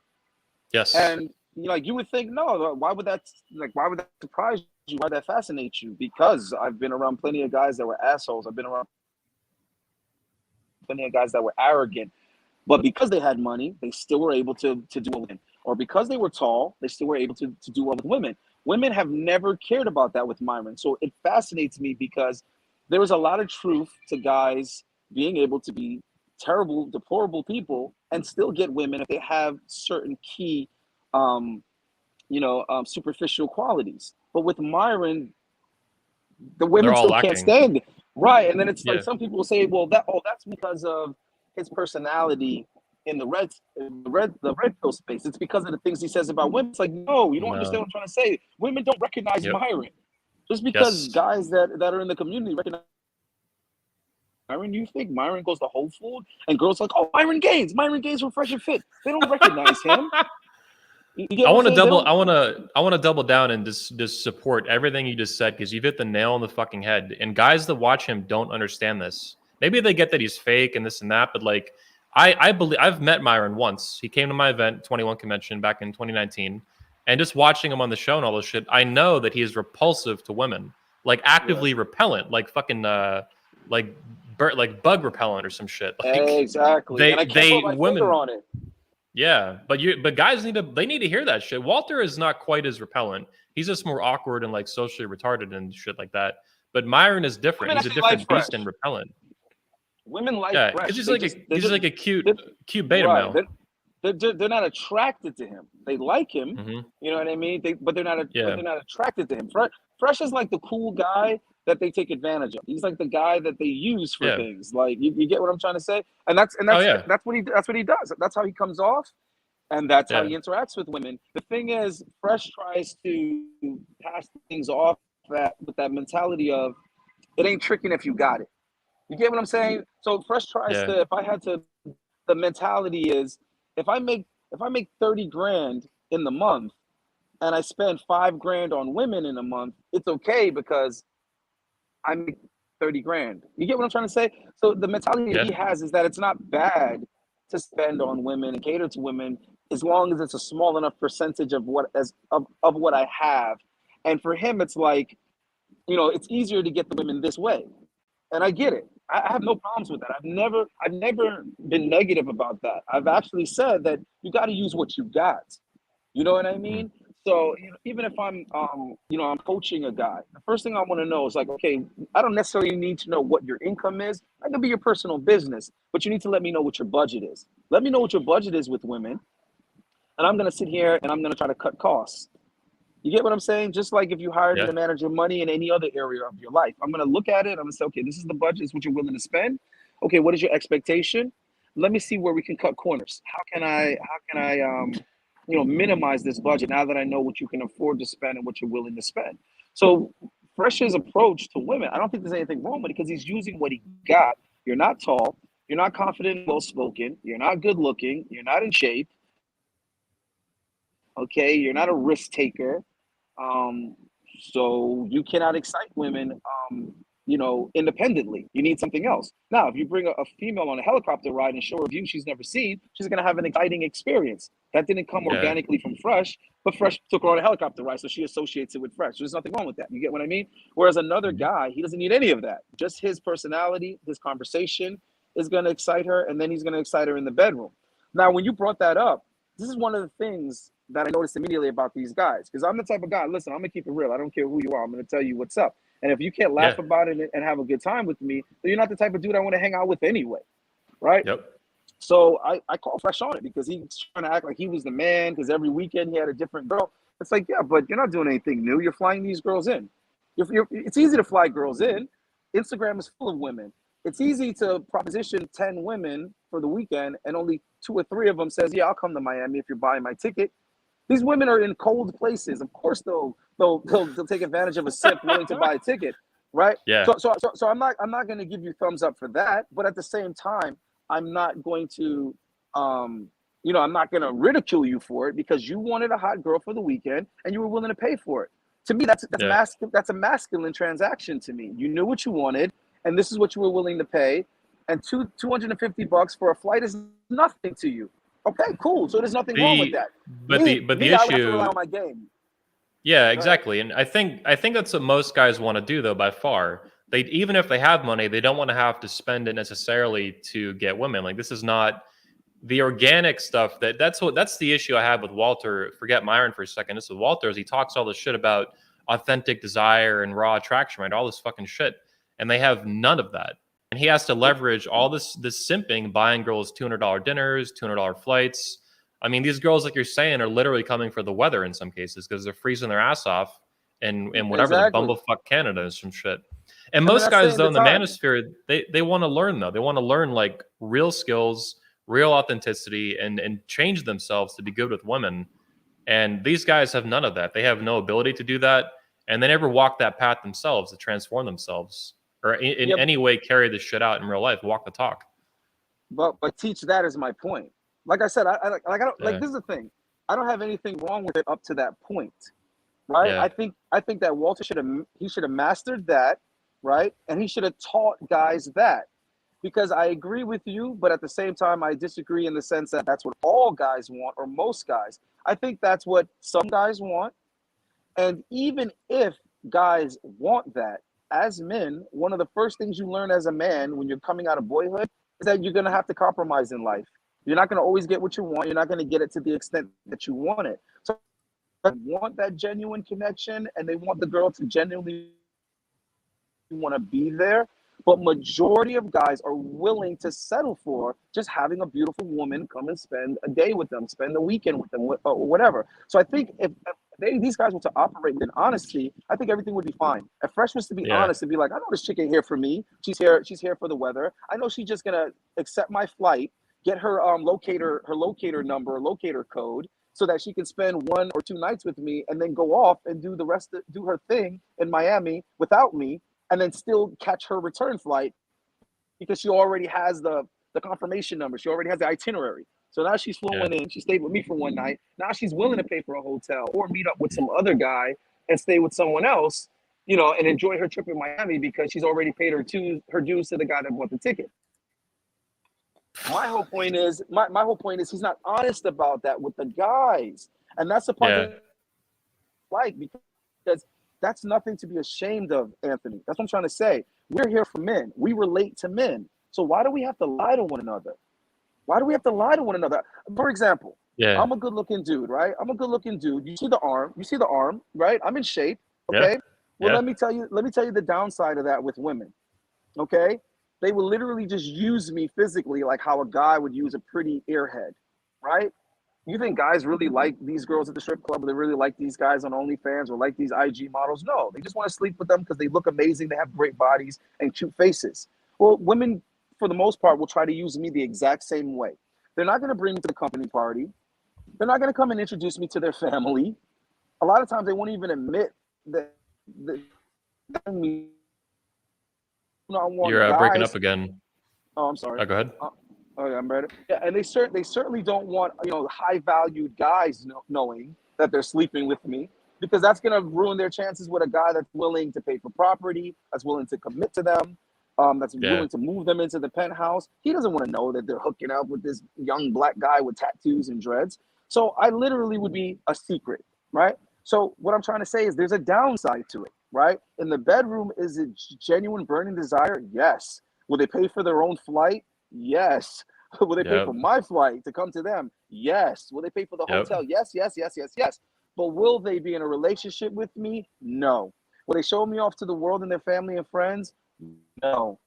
Yes. And you would think, no, why would that surprise you? Why would that fascinate you? Because I've been around plenty of guys that were assholes. I've been around plenty of guys that were arrogant. But because they had money, they still were able to do well with women. Or because they were tall, they still were able to do well with women. Women have never cared about that with Myron. So it fascinates me because there was a lot of truth to guys being able to be terrible, deplorable people and still get women if they have certain key, superficial qualities. But with Myron, the They're women all still can't lacking. stand it. Right. And then it's like Yeah. some people will say, well, that's because of his personality in the red pill space. It's because of the things he says about women. It's like, no, you don't understand No. what I'm trying to say. Women don't recognize Yep. Myron. Just because Yes. guys that are in the community recognize Myron, you think Myron goes to Whole Food and girls like, oh, Myron Gaines from Fresh and Fit. They don't recognize him. You get I what I'm want to saying? They double. don't. I want to double down and just support everything you just said because you've hit the nail on the fucking head. And guys that watch him don't understand this. Maybe they get that he's fake and this and that, but like I believe I've met Myron once. He came to my event 21 convention back in 2019, and just watching him on the show and all this shit, I know that he is repulsive to women, like Yeah. actively repellent, like fucking like like bug repellent or some shit. Like Exactly. And I can't they put my finger women. on it. Yeah, but guys need to hear that shit. Walter is not quite as repellent. He's just more awkward and like socially retarded and shit like that. But Myron is different. Women He's a actually like different Fresh. beast and repellent. Women like Yeah, Fresh. he's just like a They're, cute beta right. male. They're not attracted to him. They like him, Hmm. you know what I mean? But they're not Yeah, attracted to him. Fresh is like the cool guy that they take advantage of. He's like the guy that they use for yeah. things. Like you get what I'm trying to say? And that's Oh yeah, that's what he does. That's how he comes off, and that's how yeah, he interacts with women. The thing is, Fresh tries to pass things off with that mentality of it ain't tricking if you got it. You get what I'm saying? So Fresh tries yeah, to, if I had to, the mentality is if I make 30 grand in the month and I spend 5 grand on women in a month, it's okay because I make 30 grand. You get what I'm trying to say? So the mentality that yeah, he has is that it's not bad to spend on women and cater to women as long as it's a small enough percentage of what I have. And for him, it's like, it's easier to get the women this way. And I get it. I have no problems with that. I've never been negative about that. I've actually said that you got to use what you got. You know what I mhm, mean? So even if I'm, I'm coaching a guy, the first thing I want to know is like, okay, I don't necessarily need to know what your income is. That could be your personal business, but you need to let me know what your budget is. Let me know what your budget is with women, and I'm gonna sit here and I'm gonna try to cut costs. You get what I'm saying? Just like if you hired me yeah, to manage your money in any other area of your life, I'm gonna look at it. I'm gonna say, okay, this is the budget. This is what you're willing to spend. Okay, what is your expectation? Let me see where we can cut corners. How can I minimize this budget now that I know what you can afford to spend and what you're willing to spend? So Fresh's approach to women, I don't think there's anything wrong with it because he's using what he got. You're not tall. You're not confident, well spoken. You're not good looking. You're not in shape. Okay, you're not a risk taker. Um, so you cannot excite women, independently. You need something else. Now, if you bring a female on a helicopter ride and show her a view she's never seen, she's going to have an exciting experience. That didn't come yeah, organically from Fresh, but Fresh took her on a helicopter ride, so she associates it with Fresh. There's nothing wrong with that. You get what I mean? Whereas another mhm, guy, he doesn't need any of that. Just his personality, his conversation is going to excite her, and then he's going to excite her in the bedroom. Now, when you brought that up, this is one of the things that I noticed immediately about these guys. Because I'm the type of guy, listen, I'm gonna keep it real. I don't care who you are, I'm gonna tell you what's up. And if you can't laugh yeah, about it and have a good time with me, then you're not the type of dude I want to hang out with anyway. Right? yep, So I call Fresh on it because he's trying to act like he was the man because every weekend he had a different girl. It's like, yeah, but you're not doing anything new. You're flying these girls in. It's easy to fly girls in. Instagram is full of women. It's easy to proposition 10 women for the weekend and only 2 or 3 of them says, yeah, I'll come to Miami if you're buying my ticket. These women are in cold places. Of course, they'll take advantage of a simp willing to buy a ticket, right? yeah, So I'm not going to give you thumbs up for that. But at the same time, I'm not going to, I'm not going to ridicule you for it because you wanted a hot girl for the weekend and you were willing to pay for it. To me, that's yeah, a masculine transaction. To me, you knew what you wanted, and this is what you were willing to pay, and $250 for a flight is nothing to you. Okay, cool. So there's nothing wrong with that. The I would have to rely issue, on my game. yeah, exactly. And I think that's what most guys want to do, though, by far. They, even if they have money, they don't want to have to spend it necessarily to get women. Like, this is not the organic stuff. That's the issue I have with Walter. Forget Myron for a second. This is Walter, is he talks all this shit about authentic desire and raw attraction, right? All this fucking shit, and they have none of that. And he has to leverage all this simping, buying girls $200 dinners, $200 flights. I mean, these girls, like you're saying, are literally coming for the weather in some cases because they're freezing their ass off in whatever the bumblefuck Canada is, some shit. And most guys, though, in the manosphere, they want to learn, though. They want to learn like real skills, real authenticity, and change themselves to be good with women. And these guys have none of that. They have no ability to do that, and they never walk that path themselves to transform themselves or in any way carry this shit out in real life, walk the talk. But teach that is my point. Like I said, I don't like, this is the thing. I don't have anything wrong with it up to that point, right? Yeah. I think that Walter should have mastered that, right? And he should have taught guys that, because I agree with you, but at the same time I disagree in the sense that that's what all guys want, or most guys. I think that's what some guys want, and even if guys want that, as men, one of the first things you learn as a man when you're coming out of boyhood is that you're going to have to compromise in life. You're not going to always get what you want. You're not going to get it to the extent that you want it. So they want that genuine connection, and they want the girl to genuinely want to be there. But majority of guys are willing to settle for just having a beautiful woman come and spend a day with them, spend the weekend with them, or whatever. So I think if these guys were to operate in honesty, I think everything would be fine. If Fresh was to be honest and be like, I know this chick ain't here for me. She's here for the weather. I know she's just gonna accept my flight, get her locator number, locator code, so that she can spend 1 or 2 nights with me and then go off and do her thing in Miami without me, and then still catch her return flight because she already has the confirmation number. She already has the itinerary. So now she's flowing in. She stayed with me for 1 night. Now she's willing to pay for a hotel or meet up with some other guy and stay with someone else, and enjoy her trip in Miami because she's already paid her dues to the guy that bought the ticket. My whole point is he's not honest about that with the guys. And that's the part that I like, because that's nothing to be ashamed of, Anthony. That's what I'm trying to say. We're here for men. We relate to men. So why do we have to lie to one another? Why do we have to lie to one another? For example, I'm a good-looking dude, right? I'm a good-looking dude. You see the arm, right? I'm in shape, okay? Well, let me tell you the downside of that with women, okay? They will literally just use me physically like how a guy would use a pretty airhead, right? You think guys really like these girls at the strip club, or they really like these guys on OnlyFans, or like these IG models? No, they just want to sleep with them because they look amazing, they have great bodies and cute faces. Well, women, for the most part, will try to use me the exact same way. They're not going to bring me to the company party. They're not going to come and introduce me to their family. A lot of times they won't even admit that you're breaking up again. Oh, I'm sorry. Go ahead. Okay, I'm ready. Yeah, and they certainly don't want high valued guys knowing that they're sleeping with me, because that's gonna ruin their chances with a guy that's willing to pay for property, that's willing to commit to them, that's willing to move them into the penthouse. He doesn't want to know that they're hooking up with this young black guy with tattoos and dreads. So I literally would be a secret, right? So what I'm trying to say is there's a downside to it, right? In the bedroom, is it genuine burning desire? Yes. Will they pay for their own flight? Yes. Will they pay for my flight to come to them? Yes. Will they pay for the hotel? Yes, yes, yes, yes, yes. But will they be in a relationship with me? No. Will they show me off to the world and their family and friends? No.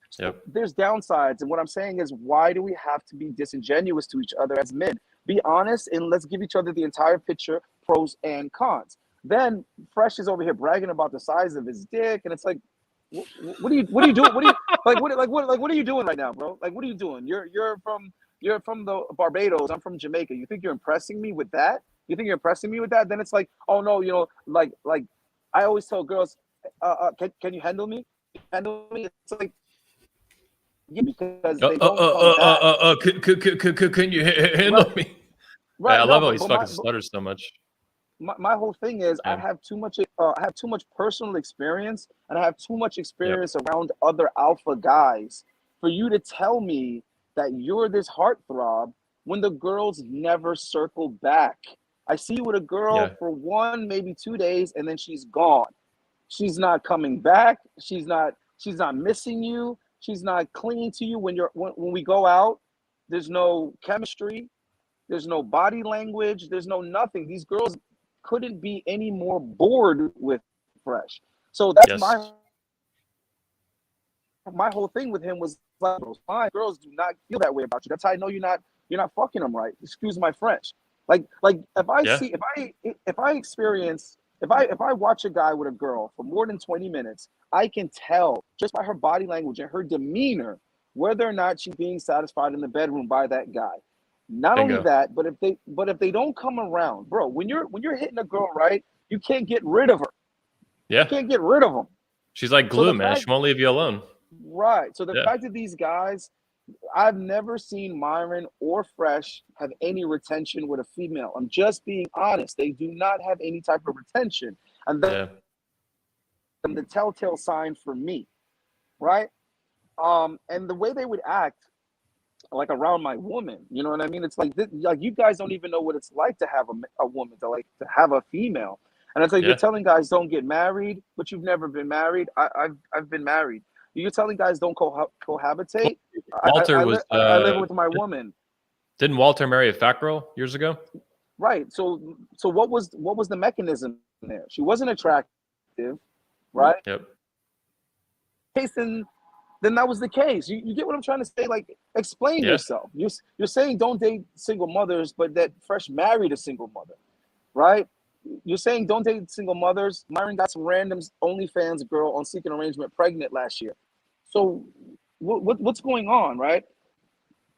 So there's downsides. And what I'm saying is, why do we have to be disingenuous to each other as men? Be honest, and let's give each other the entire picture, pros and cons. Then Fresh is over here bragging about the size of his dick, and it's like, what are you doing? What are you doing right now, bro? Like, what are you doing? You're from the Barbados. I'm from Jamaica. You think you're impressing me with that? Then it's like, oh no, like I always tell girls, can you handle me? It's like, because they don't can you handle me? Right, I love how he's fucking stutters so much. my whole thing is I Yeah. have too much personal experience, and I have too much experience around other alpha guys for you to tell me that you're this heartthrob when the girls never circle back. I see you with a girl for 1, maybe 2 days, and then she's gone. She's not coming back. She's not missing you. She's not clinging to you when we go out. There's no chemistry. There's no body language. There's no nothing. These girls couldn't be any more bored with Fresh. So that's Yes. my whole thing with him was like, fine, girls do not feel that way about you. That's how I know you're not fucking them right. Excuse my French. Like if I watch a guy with a girl for more than 20 minutes, I can tell just by her body language and her demeanor whether or not she's being satisfied in the bedroom by that guy. Not Bingo. only that, but if they don't come around, bro, when you're hitting a girl right, you can't get rid of her. Yeah. You can't get rid of them. She's like glue, man. She won't leave you alone. Right. So the fact that these guys, I've never seen Myron or Fresh have any retention with a female. I'm just being honest. They do not have any type of retention. And that's the telltale sign for me. Right? And the way they would act like around my woman, you know what I mean? It's like you guys don't even know what it's like to have a woman, to have a female. And it's like you're telling guys don't get married, but you've never been married. I've been married. You're telling guys don't cohabitate. Walter I live with my woman. Didn't Walter marry a fat girl years ago? Right. So what was the mechanism there? She wasn't attractive, right? Yep. Then that was the case. You get what I'm trying to say? Like, explain yourself. You're saying don't date single mothers, but that Fresh married a single mother, right? You're saying don't date single mothers. Myron got some random OnlyFans girl on Seeking Arrangement pregnant last year. So what's going on, right?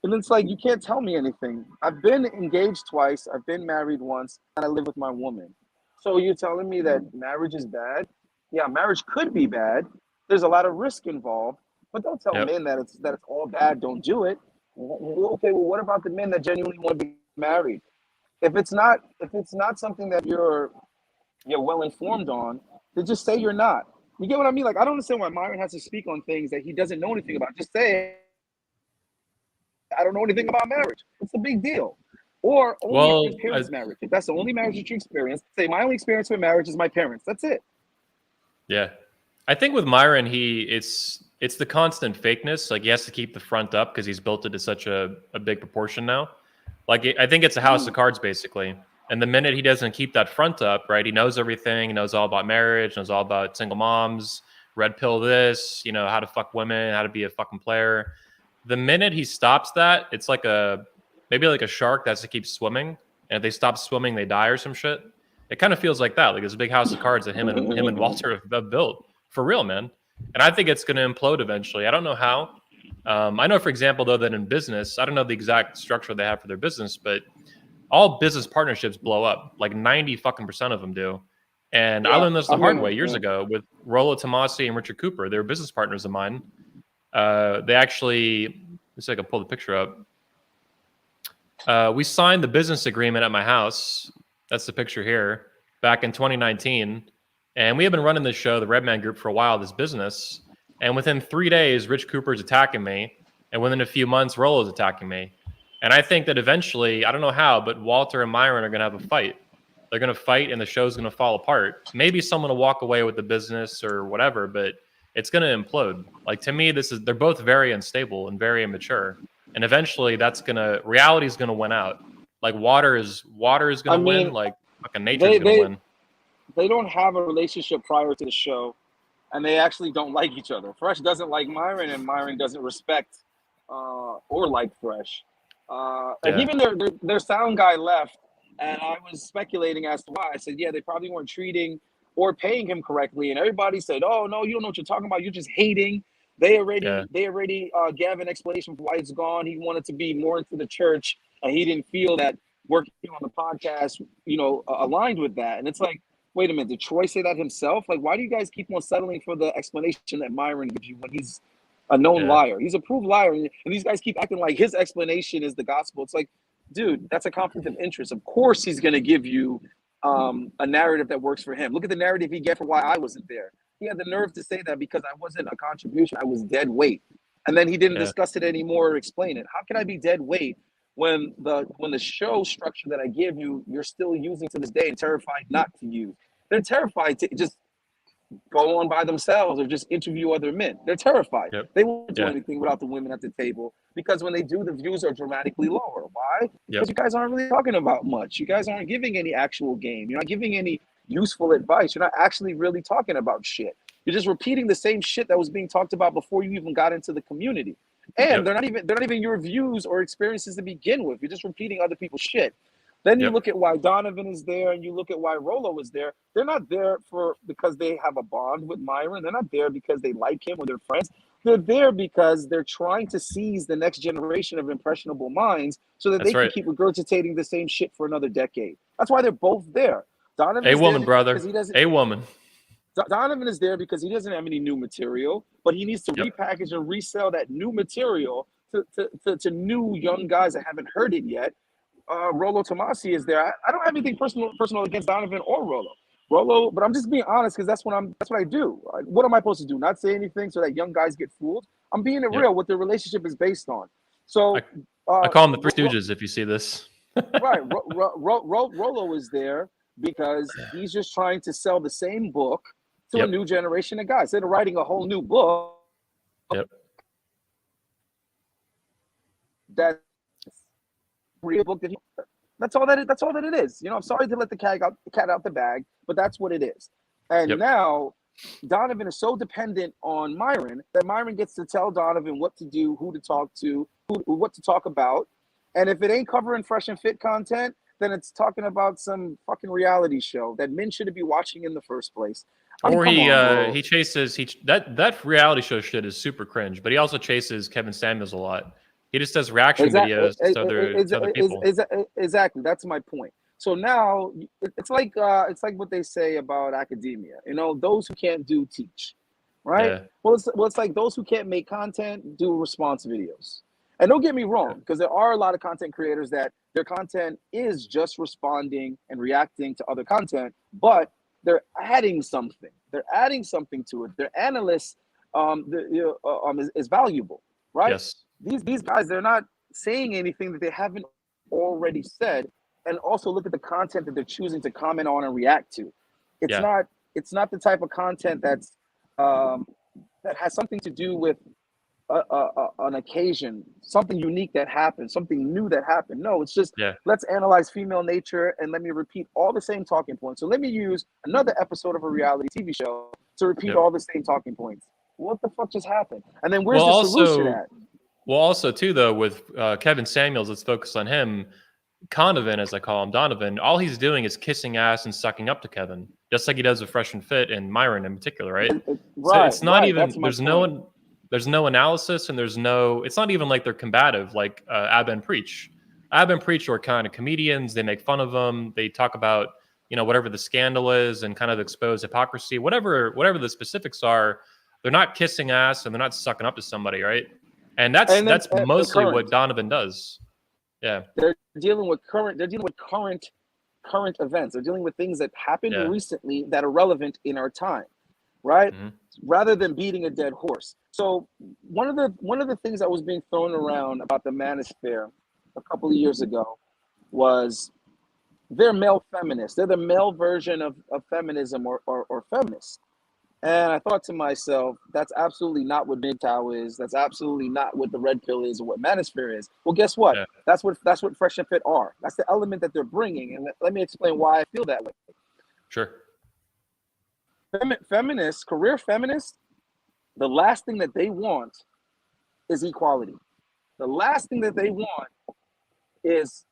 And it's like, you can't tell me anything. I've been engaged twice. I've been married once, and I live with my woman. So you're telling me that marriage is bad? Yeah, marriage could be bad. There's a lot of risk involved. But don't tell men that it's all bad. Don't do it. Okay, well, what about the men that genuinely want to be married? If it's not something that you're well informed on, then just say you're not. You get what I mean? Like, I don't understand why Myron has to speak on things that he doesn't know anything about. Just say, I don't know anything about marriage. What's the big deal? Or only his parents' marriage. If that's the only marriage that you experience, say my only experience with marriage is my parents. That's it. Yeah. I think with Myron, it's the constant fakeness. Like, he has to keep the front up because he's built it to such a big proportion now. Like, I think it's a house of cards, basically. And the minute he doesn't keep that front up, right, he knows everything. He knows all about marriage, knows all about single moms, red pill this, how to fuck women, how to be a fucking player. The minute he stops that, it's like maybe like a shark that has to keep swimming. And if they stop swimming, they die or some shit. It kind of feels like that. Like, there's a big house of cards that him and Walter have built. For real, man. And I think it's going to implode eventually. I don't know how. I know, for example, though, that in business, I don't know the exact structure they have for their business, but all business partnerships blow up. Like 90% of them do. And I learned this the hard way years ago with Rollo Tomasi and Richard Cooper. They were business partners of mine. They actually, let's see if I can pull the picture up. We signed the business agreement at my house. That's the picture here, back in 2019. And we have been running this show, the Redman Group, for a while, this business. And within 3 days, Rich Cooper's attacking me. And within a few months, Rollo's attacking me. And I think that eventually, I don't know how, but Walter and Myron are going to have a fight. They're going to fight and the show's going to fall apart. Maybe someone will walk away with the business or whatever, but it's going to implode. Like, to me, they're both very unstable and very immature. And eventually reality is going to win out. Like, water is going to win. Like, fucking nature's going to win. They don't have a relationship prior to the show, and they actually don't like each other. Fresh doesn't like Myron, and Myron doesn't respect or like Fresh. And even their sound guy left, and I was speculating as to why. I said, they probably weren't treating or paying him correctly, and everybody said, "Oh no, you don't know what you're talking about. You're just hating." They already gave an explanation for why it's gone. He wanted to be more into the church, and he didn't feel that working on the podcast, aligned with that. And it's like, wait a minute, did Troy say that himself? Like, why do you guys keep on settling for the explanation that Myron gives you when he's a known liar? He's a proved liar, and these guys keep acting like his explanation is the gospel. It's like, dude, that's a conflict of interest. Of course he's going to give you a narrative that works for him. Look at the narrative he gave for why I wasn't there. He had the nerve to say that because I wasn't a contribution, I was dead weight. And then he didn't discuss it anymore or explain it. How can I be dead weight when the show structure that I give you, you're still using to this day and terrified not to use? They're terrified to just go on by themselves or just interview other men. They're terrified. Yep. They won't do anything without the women at the table, because when they do, the views are dramatically lower. Why? Because you guys aren't really talking about much. You guys aren't giving any actual game. You're not giving any useful advice. You're not actually really talking about shit. You're just repeating the same shit that was being talked about before you even got into the community. And they're not even your views or experiences to begin with. You're just repeating other people's shit. Then you look at why Donovan is there, and you look at why Rollo is there. They're not there because they have a bond with Myron. They're not there because they like him or they're friends. They're there because they're trying to seize the next generation of impressionable minds so that they can keep regurgitating the same shit for another decade. That's why they're both there. Donovan a woman, brother. A woman. Donovan is there because he doesn't have any new material, but he needs to repackage and resell that new material to new young guys that haven't heard it yet. Rollo Tomasi is there. I don't have anything personal against Donovan or Rollo, but I'm just being honest because that's what I do. What am I supposed to do? Not say anything so that young guys get fooled? I'm being real. What the relationship is based on. So I call them the Three Stooges. If you see this, right? Rollo is there because he's just trying to sell the same book to a new generation of guys. Instead of writing a whole new book, that's real book that that's all that it is. You know, I'm sorry to let the cat out the bag, but that's what it is. And now Donovan is so dependent on Myron that Myron gets to tell Donovan what to do, who to talk to, what to talk about. And if it ain't covering fresh and fit content, then it's talking about some fucking reality show that men shouldn't be watching in the first place. Or he chases that reality show shit is super cringe, but he also chases Kevin Samuels a lot. He just does reaction videos to other people. Exactly, that's my point. So now it's like what they say about academia. You know, those who can't do teach, right? Yeah. Well, it's like those who can't make content do response videos. And don't get me wrong, because there are a lot of content creators that their content is just responding and reacting to other content, but they're adding something. They're adding something to it. Their analyst is valuable, right? Yes. These guys, they're not saying anything that they haven't already said. And also look at the content that they're choosing to comment on and react to. It's not the type of content that's that has something to do with an occasion, something unique that happened, something new that happened. No, it's just let's analyze female nature and let me repeat all the same talking points. So let me use another episode of a reality TV show to repeat all the same talking points. What the fuck just happened? And then where's the solution at? Well, also too though, with Kevin Samuels, let's focus on him. Donovan, as I call him, Donovan, all he's doing is kissing ass and sucking up to Kevin, just like he does with Fresh and Fit and Myron in particular, right? So it's not even, there's no analysis and it's not even like they're combative like Ab and Preach. Ab and Preach are kind of comedians. They make fun of them. They talk about, you know, whatever the scandal is and kind of expose hypocrisy, whatever the specifics are. They're not kissing ass and they're not sucking up to somebody, right? And that's mostly what Donovan does. Yeah. They're dealing with current events. They're dealing with things that happened recently that are relevant in our time, right? Mm-hmm. Rather than beating a dead horse. So one of the things that was being thrown around about the manosphere a couple of years ago was they're male feminists. They're the male version of feminism or feminists. And I thought to myself, that's absolutely not what MGTOW is. That's absolutely not what the red pill is or what manosphere is. Well, guess what? Yeah. That's what Fresh and Fit are. That's the element that they're bringing. And let me explain why I feel that way. Sure. Feminists, career feminists, the last thing that they want is equality. The last thing that they want is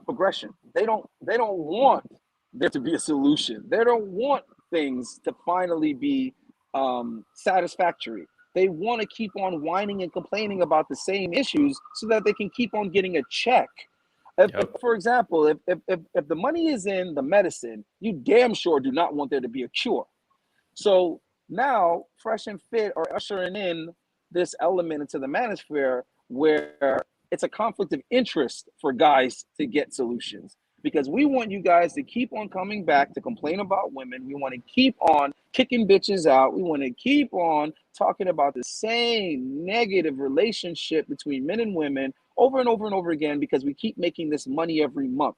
progression. They don't want there to be a solution. They don't want things to finally be satisfactory. They want to keep on whining and complaining about the same issues so that they can keep on getting a check. If, for example, if the money is in the medicine, you damn sure do not want there to be a cure. So now Fresh and Fit are ushering in this element into the manosphere where it's a conflict of interest for guys to get solutions. because we want you guys to keep on coming back to complain about women. We want to keep on kicking bitches out. We want to keep on talking about the same negative relationship between men and women over and over and over again because we keep making this money every month.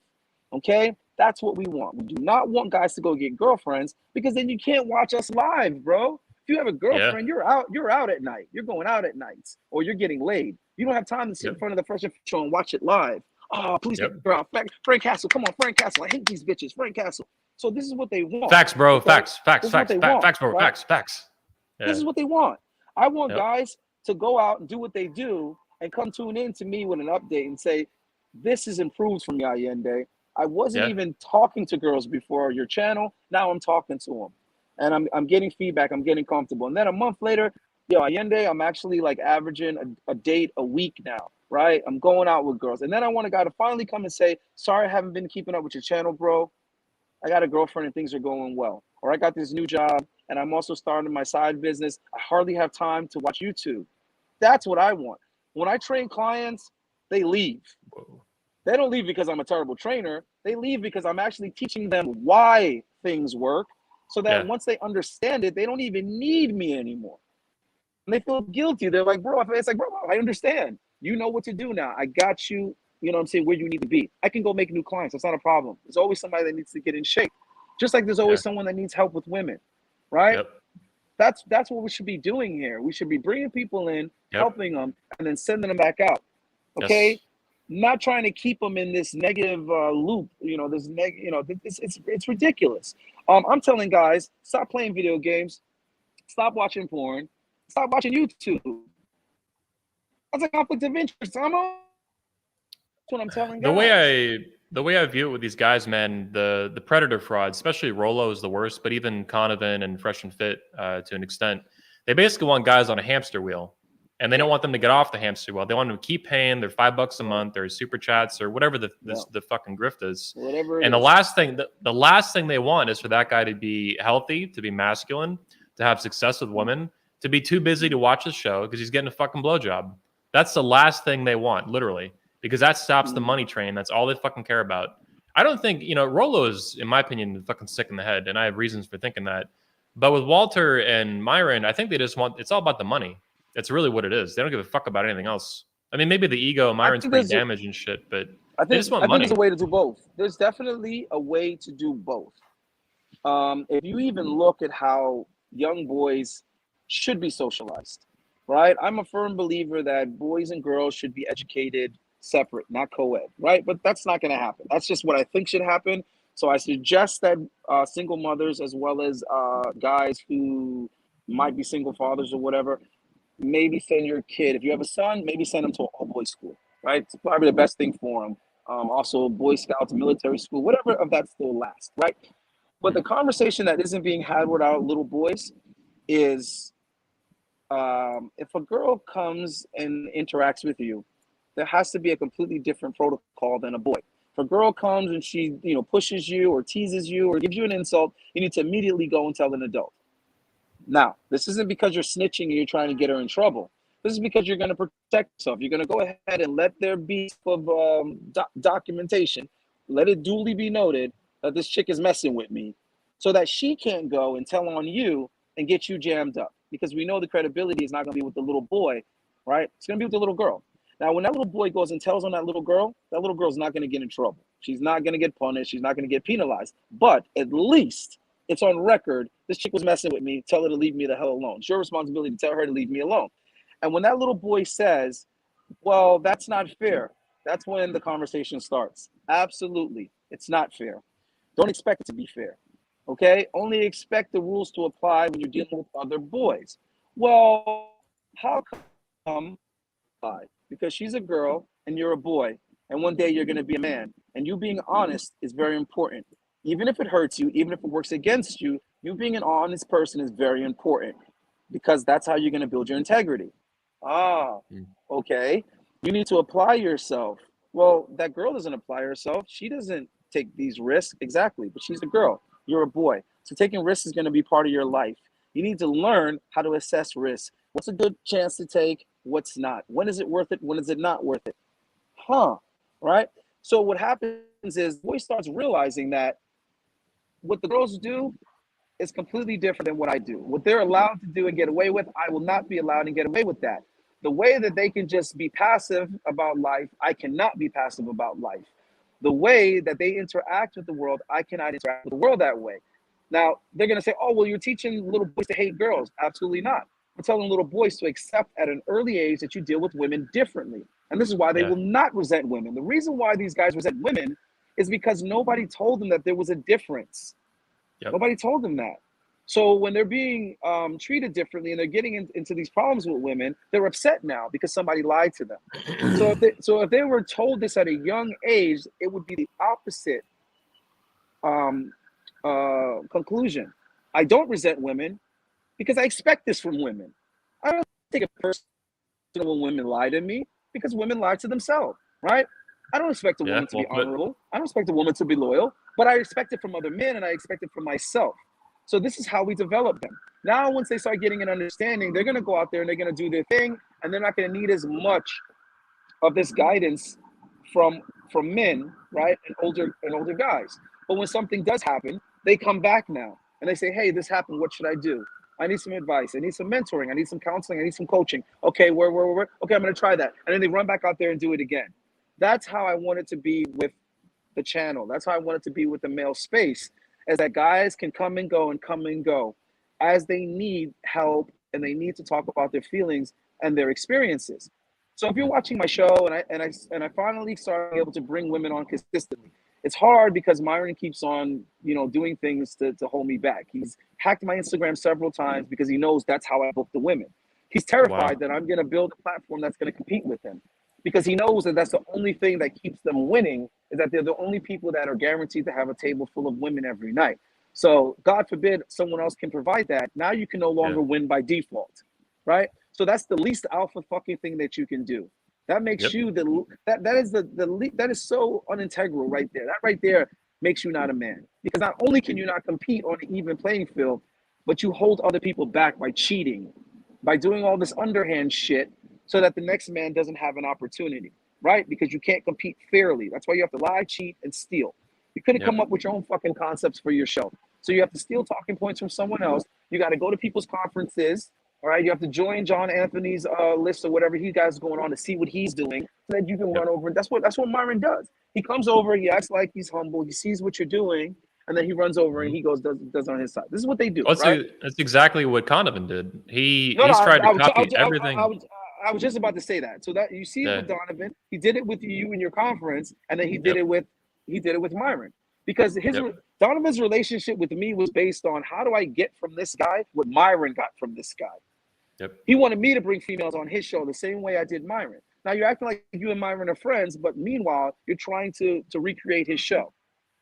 Okay? That's what we want. We do not want guys to go get girlfriends because then you can't watch us live, bro. If you have a girlfriend, you're out at night. You're going out at nights or you're getting laid. You don't have time to sit in front of the Fresh and Fit show and watch it live. Oh, please get her out. Frank Castle, come on, Frank Castle. I hate these bitches. Frank Castle. So this is what they want. Facts, bro. Okay? Facts, This is what they want, bro. right? Facts. Yeah. This is what they want. I want guys to go out and do what they do and come tune in to me with an update and say, this is improved from me, Allende. I wasn't even talking to girls before your channel. Now I'm talking to them. And I'm getting feedback. I'm getting comfortable. And then a month later, yo, Allende, I'm actually like averaging a date a week now, right? I'm going out with girls. And then I want a guy to finally come and say, sorry, I haven't been keeping up with your channel, bro. I got a girlfriend and things are going well. Or I got this new job and I'm also starting my side business. I hardly have time to watch YouTube. That's what I want. When I train clients, they leave. Whoa. They don't leave because I'm a terrible trainer. They leave because I'm actually teaching them why things work so that once they understand it, they don't even need me anymore. And they feel guilty. They're like, bro, it's like, bro, I understand. You know what to do now. I got you, you know what I'm saying, where you need to be. I can go make new clients. That's not a problem. There's always somebody that needs to get in shape. Just like there's always someone that needs help with women, right? That's what we should be doing here. We should be bringing people in, helping them, and then sending them back out. Okay? Not trying to keep them in this negative loop. You know, it's ridiculous. I'm telling guys, stop playing video games, stop watching porn, stop watching YouTube. That's a conflict of interest. That's what I'm telling guys. The way I view it with these guys, man, the predator fraud, especially Rolo, is the worst, but even Donovan and Fresh and Fit to an extent, they basically want guys on a hamster wheel, and they don't want them to get off the hamster wheel. They want them to keep paying their $5 a month, or super chats, or whatever the fucking grift is. And the last thing they want is for that guy to be healthy, to be masculine, to have success with women, to be too busy to watch the show because he's getting a fucking blowjob. That's the last thing they want, literally. Because that stops the money train. That's all they fucking care about. I don't think, Rolo is, in my opinion, fucking sick in the head, and I have reasons for thinking that. But with Walter and Myron, I think they just want, it's all about the money. That's really what it is. They don't give a fuck about anything else. I mean, maybe the ego, Myron's pretty damaged and shit, but they just want money. There's a way to do both. There's definitely a way to do both. If you even look at how young boys should be socialized, right? I'm a firm believer that boys and girls should be educated separate, not co-ed, right? But that's not going to happen. That's just what I think should happen. So I suggest that single mothers, as well as guys who might be single fathers or whatever, maybe send your kid, if you have a son, maybe send him to an all-boys school, right? It's probably the best thing for him. Also Boy Scouts, military school, whatever of that still lasts, right? But the conversation that isn't being had with our little boys is if a girl comes and interacts with you, there has to be a completely different protocol than a boy. If a girl comes and she, pushes you or teases you or gives you an insult, you need to immediately go and tell an adult. Now, this isn't because you're snitching and you're trying to get her in trouble. This is because you're going to protect yourself. You're going to go ahead and let there be of documentation. Let it duly be noted that this chick is messing with me, so that she can't go and tell on you and get you jammed up. Because we know the credibility is not going to be with the little boy, right? It's going to be with the little girl. Now, when that little boy goes and tells on that little girl's not going to get in trouble. She's not going to get punished. She's not going to get penalized. But at least it's on record. This chick was messing with me. Tell her to leave me the hell alone. It's your responsibility to tell her to leave me alone. And when that little boy says, well, that's not fair, that's when the conversation starts. Absolutely. It's not fair. Don't expect it to be fair. Okay? Only expect the rules to apply when you're dealing with other boys. Well, how come? Because she's a girl and you're a boy, and one day you're going to be a man, and you being honest is very important. Even if it hurts you, even if it works against you, you being an honest person is very important, because that's how you're going to build your integrity. Okay, you need to apply yourself. Well, that girl doesn't apply herself. She doesn't take these risks. Exactly. But she's a girl. You're a boy. So taking risks is going to be part of your life. You need to learn how to assess risk. What's a good chance to take? What's not? When is it worth it? When is it not worth it? Right? So what happens is the boy starts realizing that what the girls do is completely different than what I do. What they're allowed to do and get away with, I will not be allowed to get away with that. The way that they can just be passive about life, I cannot be passive about life. The way that they interact with the world, I cannot interact with the world that way. Now, they're going to say, oh, well, you're teaching little boys to hate girls. Absolutely not. I'm telling little boys to accept at an early age that you deal with women differently. And this is why they will not resent women. The reason why these guys resent women is because nobody told them that there was a difference. Nobody told them that. So when they're being treated differently and they're getting into these problems with women, they're upset now because somebody lied to them. So if they were told this at a young age, it would be the opposite conclusion. I don't resent women because I expect this from women. I don't take it personal when women lie to me because women lie to themselves, right? I don't expect a woman to be honorable. I don't expect a woman to be loyal, but I expect it from other men and I expect it from myself. So this is how we develop them. Now, once they start getting an understanding, they're going to go out there and they're going to do their thing, and they're not going to need as much of this guidance from men, right, and older guys. But when something does happen, they come back now and they say, hey, this happened. What should I do? I need some advice. I need some mentoring. I need some counseling. I need some coaching. Okay, where? Okay, I'm going to try that. And then they run back out there and do it again. That's how I want it to be with the channel. That's how I want it to be with the male space, is that guys can come and go as they need help and they need to talk about their feelings and their experiences. So if you're watching my show and I finally started able to bring women on consistently, it's hard because Myron keeps on, doing things to hold me back. He's hacked my Instagram several times because he knows that's how I book the women. He's terrified that I'm going to build a platform that's going to compete with him, because he knows that that's the only thing that keeps them winning, is that they're the only people that are guaranteed to have a table full of women every night. So God forbid someone else can provide that. Now you can no longer win by default, right? So that's the least alpha fucking thing that you can do. That makes you that is so unintegral right there. That right there makes you not a man, because not only can you not compete on an even playing field, but you hold other people back by cheating, by doing all this underhand shit, so that the next man doesn't have an opportunity, right? Because you can't compete fairly. That's why you have to lie, cheat, and steal. You couldn't come up with your own fucking concepts for your show. So you have to steal talking points from someone else. You got to go to people's conferences, all right? You have to join John Anthony's list or whatever he got going on to see what he's doing, so that you can run over. That's what Myron does. He comes over, he acts like he's humble, he sees what you're doing, and then he runs over and he goes does on his side. This is what they do, right? That's exactly what Donovan did. He's tried to copy everything. I was just about to say that. So that you see it with Donovan, he did it with you in your conference, and then he did it with Myron, because Donovan's relationship with me was based on, how do I get from this guy what Myron got from this guy? He wanted me to bring females on his show the same way I did Myron. Now you're acting like you and Myron are friends, but meanwhile you're trying to recreate his show.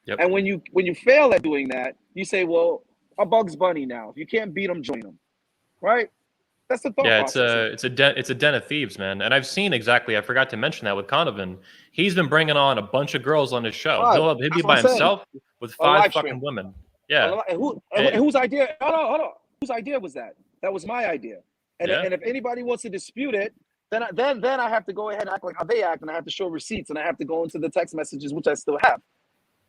And when you fail at doing that, you say, well, a Bugs Bunny now. If you can't beat him, join him, right? That's the thought process. It's a den of thieves, man. And I've seen exactly. I forgot to mention that with Donovan. He's been bringing on a bunch of girls on his show. He'll be by himself with 5 fucking women. Yeah. And whose idea? Hold on. Whose idea was that? That was my idea. And if anybody wants to dispute it, then I have to go ahead and act like how they act, and I have to show receipts, and I have to go into the text messages, which I still have.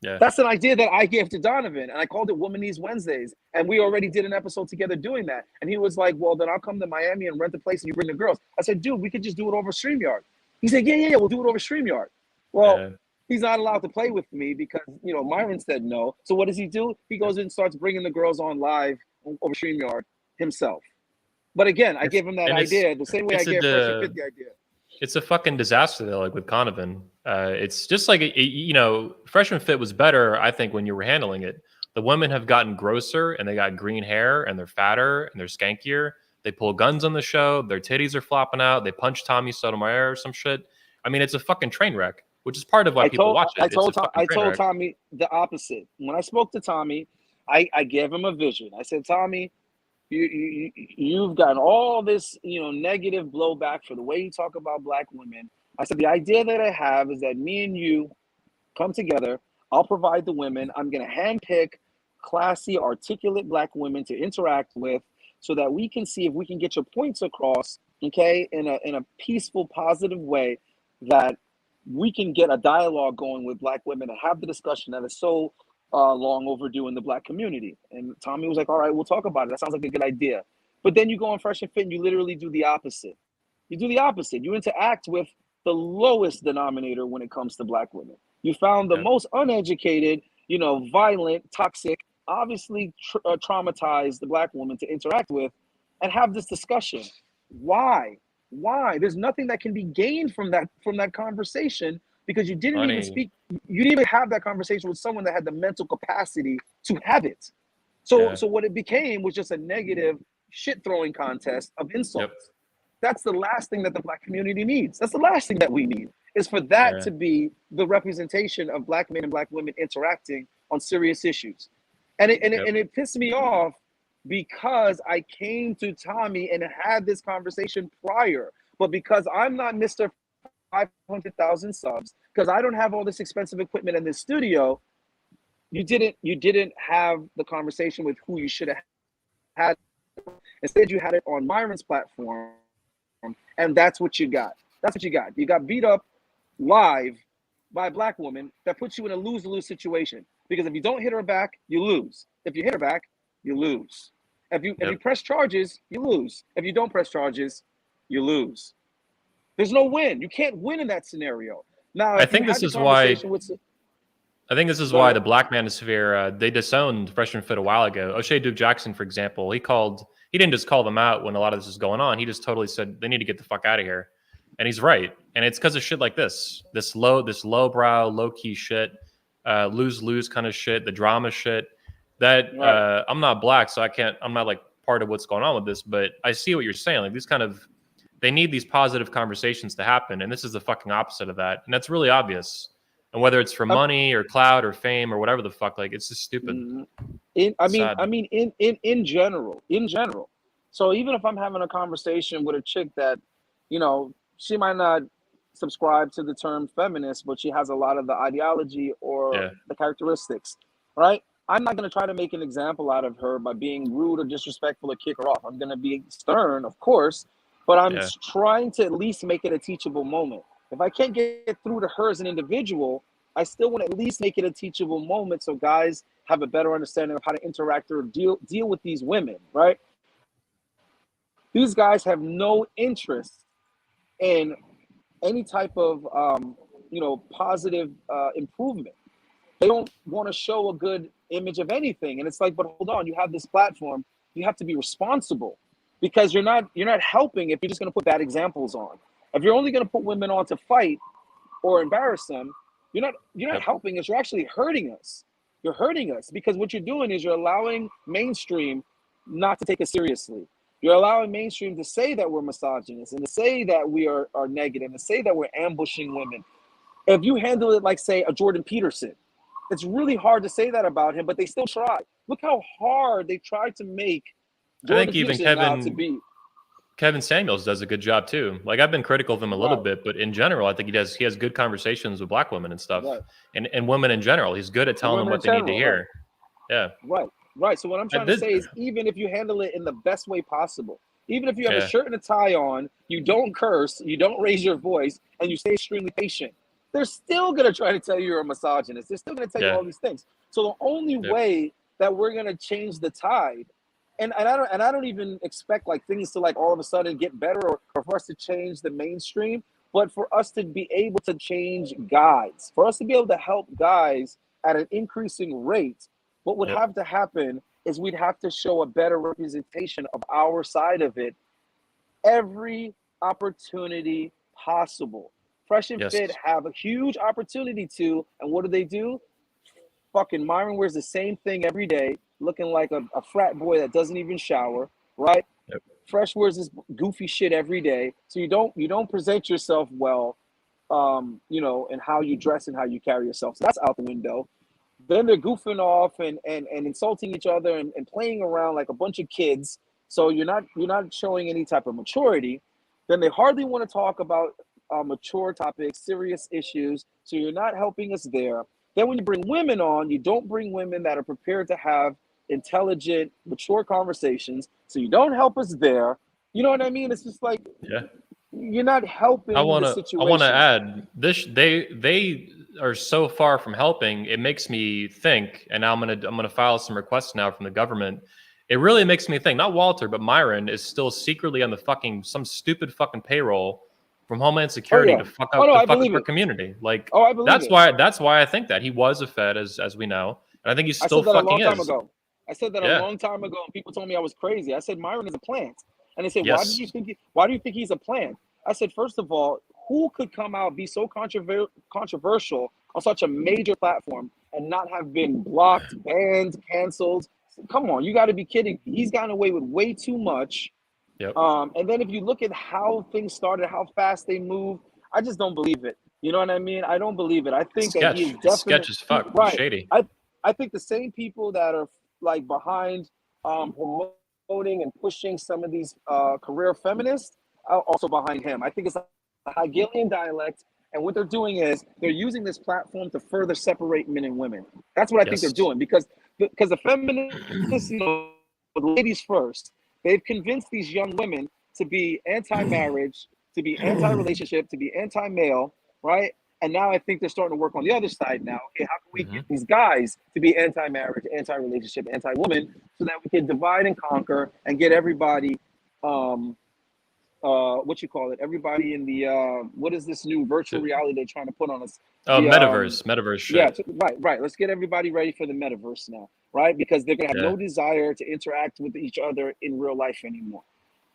That's an idea that I gave to Donovan, and I called it Womanese Wednesdays, and we already did an episode together doing that. And he was like, well, then I'll come to Miami and rent the place and you bring the girls. I said, dude, we could just do it over StreamYard. He said, yeah, we'll do it over StreamYard. Well, he's not allowed to play with me because, Myron said no. So what does he do? He goes in and starts bringing the girls on live over StreamYard himself. But again, I gave him that idea the same way I gave Fresh Fit the idea. It's a fucking disaster though, like with Donovan. It's just like, Freshman Fit was better, I think, when you were handling it. The women have gotten grosser, and they got green hair, and they're fatter, and they're skankier. They pull guns on the show. Their titties are flopping out. They punch Tommy Sotomayor or some shit. I mean, it's a fucking train wreck, which is part of why people watch it. I told Tommy the opposite. When I spoke to Tommy, I gave him a vision. I said, Tommy, you've gotten all this, negative blowback for the way you talk about black women. I said, the idea that I have is that me and you come together. I'll provide the women. I'm going to handpick classy, articulate black women to interact with, so that we can see if we can get your points across, okay, in a peaceful, positive way, that we can get a dialogue going with Black women and have the discussion that is so long overdue in the Black community. And Tommy was like, all right, we'll talk about it. That sounds like a good idea. But then you go on Fresh and Fit and you literally do the opposite. You do the opposite. You interact with the lowest denominator when it comes to Black women. You found the most uneducated, violent, toxic, obviously traumatized the Black woman to interact with and have this discussion. Why? There's nothing that can be gained from that conversation because you didn't even speak. You didn't even have that conversation with someone that had the mental capacity to have it. So what it became was just a negative shit throwing contest of insults. That's the last thing that the Black community needs. That's the last thing that we need, is for that to be the representation of Black men and Black women interacting on serious issues. And it pissed me off because I came to Tommy and had this conversation prior. But because I'm not Mr. 500,000 subs, because I don't have all this expensive equipment in this studio, you didn't have the conversation with who you should have had. Instead, you had it on Myron's platform. And that's what you got. You got beat up live by a Black woman that puts you in a lose-lose situation. Because if you don't hit her back, you lose. If you hit her back, you lose. If you press charges, you lose. If you don't press charges, you lose. There's no win. You can't win in that scenario. Now, I think this is why the Black manosphere, they disowned Fresh and Fit a while ago. O'Shea Duke Jackson, for example, he didn't just call them out when a lot of this was going on. He just totally said they need to get the fuck out of here. And he's right. And it's because of shit like this lowbrow, low-key shit, lose-lose kind of shit, the drama shit. That I'm not Black, so I'm not like part of what's going on with this, but I see what you're saying. Like they need these positive conversations to happen, and this is the fucking opposite of that. And that's really obvious. And whether it's for money or clout or fame or whatever the fuck, like it's just stupid. In general. So even if I'm having a conversation with a chick that, she might not subscribe to the term feminist, but she has a lot of the ideology or the characteristics, right? I'm not going to try to make an example out of her by being rude or disrespectful or kick her off. I'm going to be stern, of course, but I'm trying to at least make it a teachable moment. If I can't get through to her as an individual, I still want to at least make it a teachable moment so guys have a better understanding of how to interact or deal with these women, right? These guys have no interest in any type of, positive improvement. They don't want to show a good image of anything. And it's like, but hold on, you have this platform. You have to be responsible because you're not helping if you're just going to put bad examples on. If you're only going to put women on to fight or embarrass them, you're not helping us. You're actually hurting us. You're hurting us because what you're doing is you're allowing mainstream not to take us seriously. You're allowing mainstream to say that we're misogynist and to say that we are negative and to say that we're ambushing women. If you handle it like, say, a Jordan Peterson, it's really hard to say that about him, but they still try. Look how hard they tried to make Jordan Peterson out to be. Kevin Samuels does a good job too. Like I've been critical of him a little bit, but in general, I think he has good conversations with Black women and stuff, and women in general. He's good at telling them what they need to hear. Yeah. Right. So what I'm trying to say is, even if you handle it in the best way possible, even if you have a shirt and a tie on, you don't curse, you don't raise your voice, and you stay extremely patient, they're still gonna try to tell you you're a misogynist. They're still gonna tell you all these things. So the only way that we're gonna change the tide. And I don't even expect like things to like all of a sudden get better or for us to change the mainstream, but for us to be able to change guys, for us to be able to help guys at an increasing rate, what would have to happen is we'd have to show a better representation of our side of it every opportunity possible. Fresh and Fit have a huge opportunity to, and what do? Fucking Myron wears the same thing every day, looking like a frat boy that doesn't even shower, right? Fresh wears this goofy shit every day, so you don't present yourself well, and how you dress and how you carry yourself. So that's out the window. Then they're goofing off and insulting each other and playing around like a bunch of kids. So you're not showing any type of maturity. Then they hardly want to talk about mature topics, serious issues. So you're not helping us there. Then when you bring women on, you don't bring women that are prepared to have intelligent, mature conversations. So you don't help us there. You know what I mean? It's just like, you're not I helping the wanna I wanna situation. add this. They are so far from helping. It makes me think, and now I'm gonna file some requests now from the government. It really makes me think. Not Walter, but Myron is still secretly on the fucking some stupid fucking payroll from Homeland Oh Security yeah. to fuck Oh up no, to I fuck up believe our it. community. Like Oh, I believe it. that's why I think that he was a Fed as we know, and I think he I still said that a long fucking time is. ago. I said that a Yeah. long time ago, and people told me I was crazy. I said Myron is a plant, and they said, Yes. Why do you think he's a plant? I said, first of all, who could come out be so controversial on such a major platform and not have been blocked, banned, canceled? Come on, you got to be kidding me. He's gotten away with way too much. Yep. And then if you look at how things started, how fast they moved, I just don't believe it. You know what I mean? I don't believe it. I It's think that he is sketch. It's sketch definitely as fuck. It's right. shady. I think the same people that are like behind promoting and pushing some of these career feminists are also behind him. I think it's a Hegelian dialect, and what they're doing is they're using this platform to further separate men and women. That's what I think they're Yes. doing because the feminists, ladies first, they've convinced these young women to be anti-marriage, to be anti-relationship, to be anti-male, right? And now I think they're starting to work on the other side now. Okay, how can we Hmm. get these guys to be anti-marriage, anti-relationship, anti-woman, so that we can divide and conquer and get everybody, um, what you call it? Everybody in the what is this new virtual reality they're trying to put on us? Oh, The metaverse yeah, shit. right. Let's get everybody ready for the metaverse now, right? Because they're gonna have Yeah, no desire to interact with each other in real life anymore,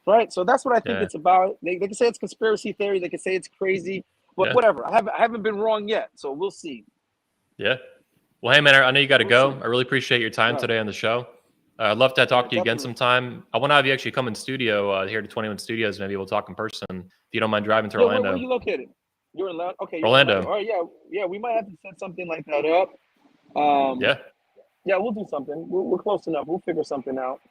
right? So that's what I think yeah, it's about. They can say it's conspiracy theory, they can say it's crazy, but yeah, whatever. I haven't been wrong yet, so we'll see. yeah. Well, hey man, I know you got to We'll see. go. I really appreciate your time Right. today on the show. I'd love to Yeah, talk to you again definitely. sometime. I want to have you actually come in studio here to 21 Studios. Maybe we'll talk in person if you don't mind driving to Yeah, where are Orlando. you located? You're in Orlando. Okay, you're in Orlando. Orlando. All right, yeah. We might have to set something like that up. Um, Yeah, yeah, we'll do something. We're close enough. We'll figure something out.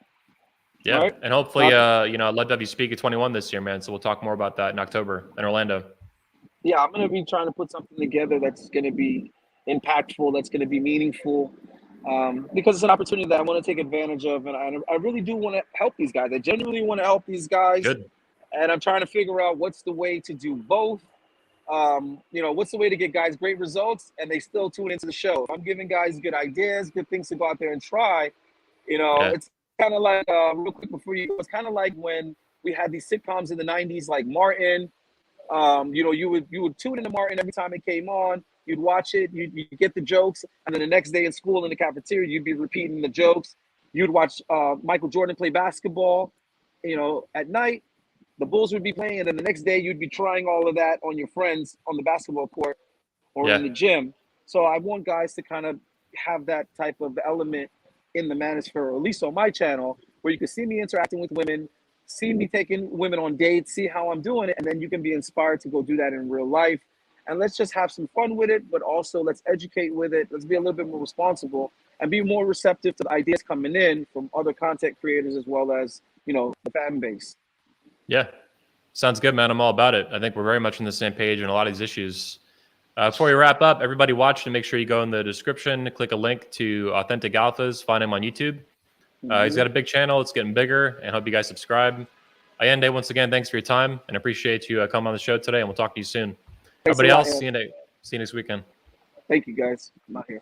yeah. Right? And hopefully, Uh, I'd love to have you speak at 21 this year, man. So we'll talk more about that in October in Orlando. yeah, I'm gonna be trying to put something together that's gonna be impactful, that's gonna be meaningful, because it's an opportunity that I want to take advantage of, and I really do want to help these guys. I genuinely want to help these guys, Good. and I'm trying to figure out what's the way to do both. What's the way to get guys great results and they still tune into the show? If I'm giving guys good ideas, good things to go out there and try, Yeah, it's kind of like real quick before you go, it's kind of like when we had these sitcoms in the 90s like Martin. You would tune into Martin every time it came on. You'd watch it, you'd get the jokes, and then the next day in school in the cafeteria, you'd be repeating the jokes. You'd watch Michael Jordan play basketball, at night. The Bulls would be playing, and then the next day you'd be trying all of that on your friends on the basketball court or in yeah, the gym. So I want guys to kind of have that type of element in the manosphere, or at least on my channel, where you can see me interacting with women, see me taking women on dates, see how I'm doing it, and then you can be inspired to go do that in real life. And let's just have some fun with it, but also let's educate with it. Let's be a little bit more responsible and be more receptive to the ideas coming in from other content creators as well as, the fan base. yeah. Sounds good, man. I'm all about it. I think we're very much on the same page on a lot of these issues. Before we wrap up, everybody watching, make sure you go in the description, click a link to Authentic Alphas, find him on YouTube. He's Mm-hmm. got a big channel. It's getting bigger, and hope you guys subscribe. Ayende, once again, thanks for your time, and appreciate you coming on the show today, and we'll talk to you soon. Thanks a Everybody lot, else, Ed. see you next weekend. Thank you, guys. I'm out here.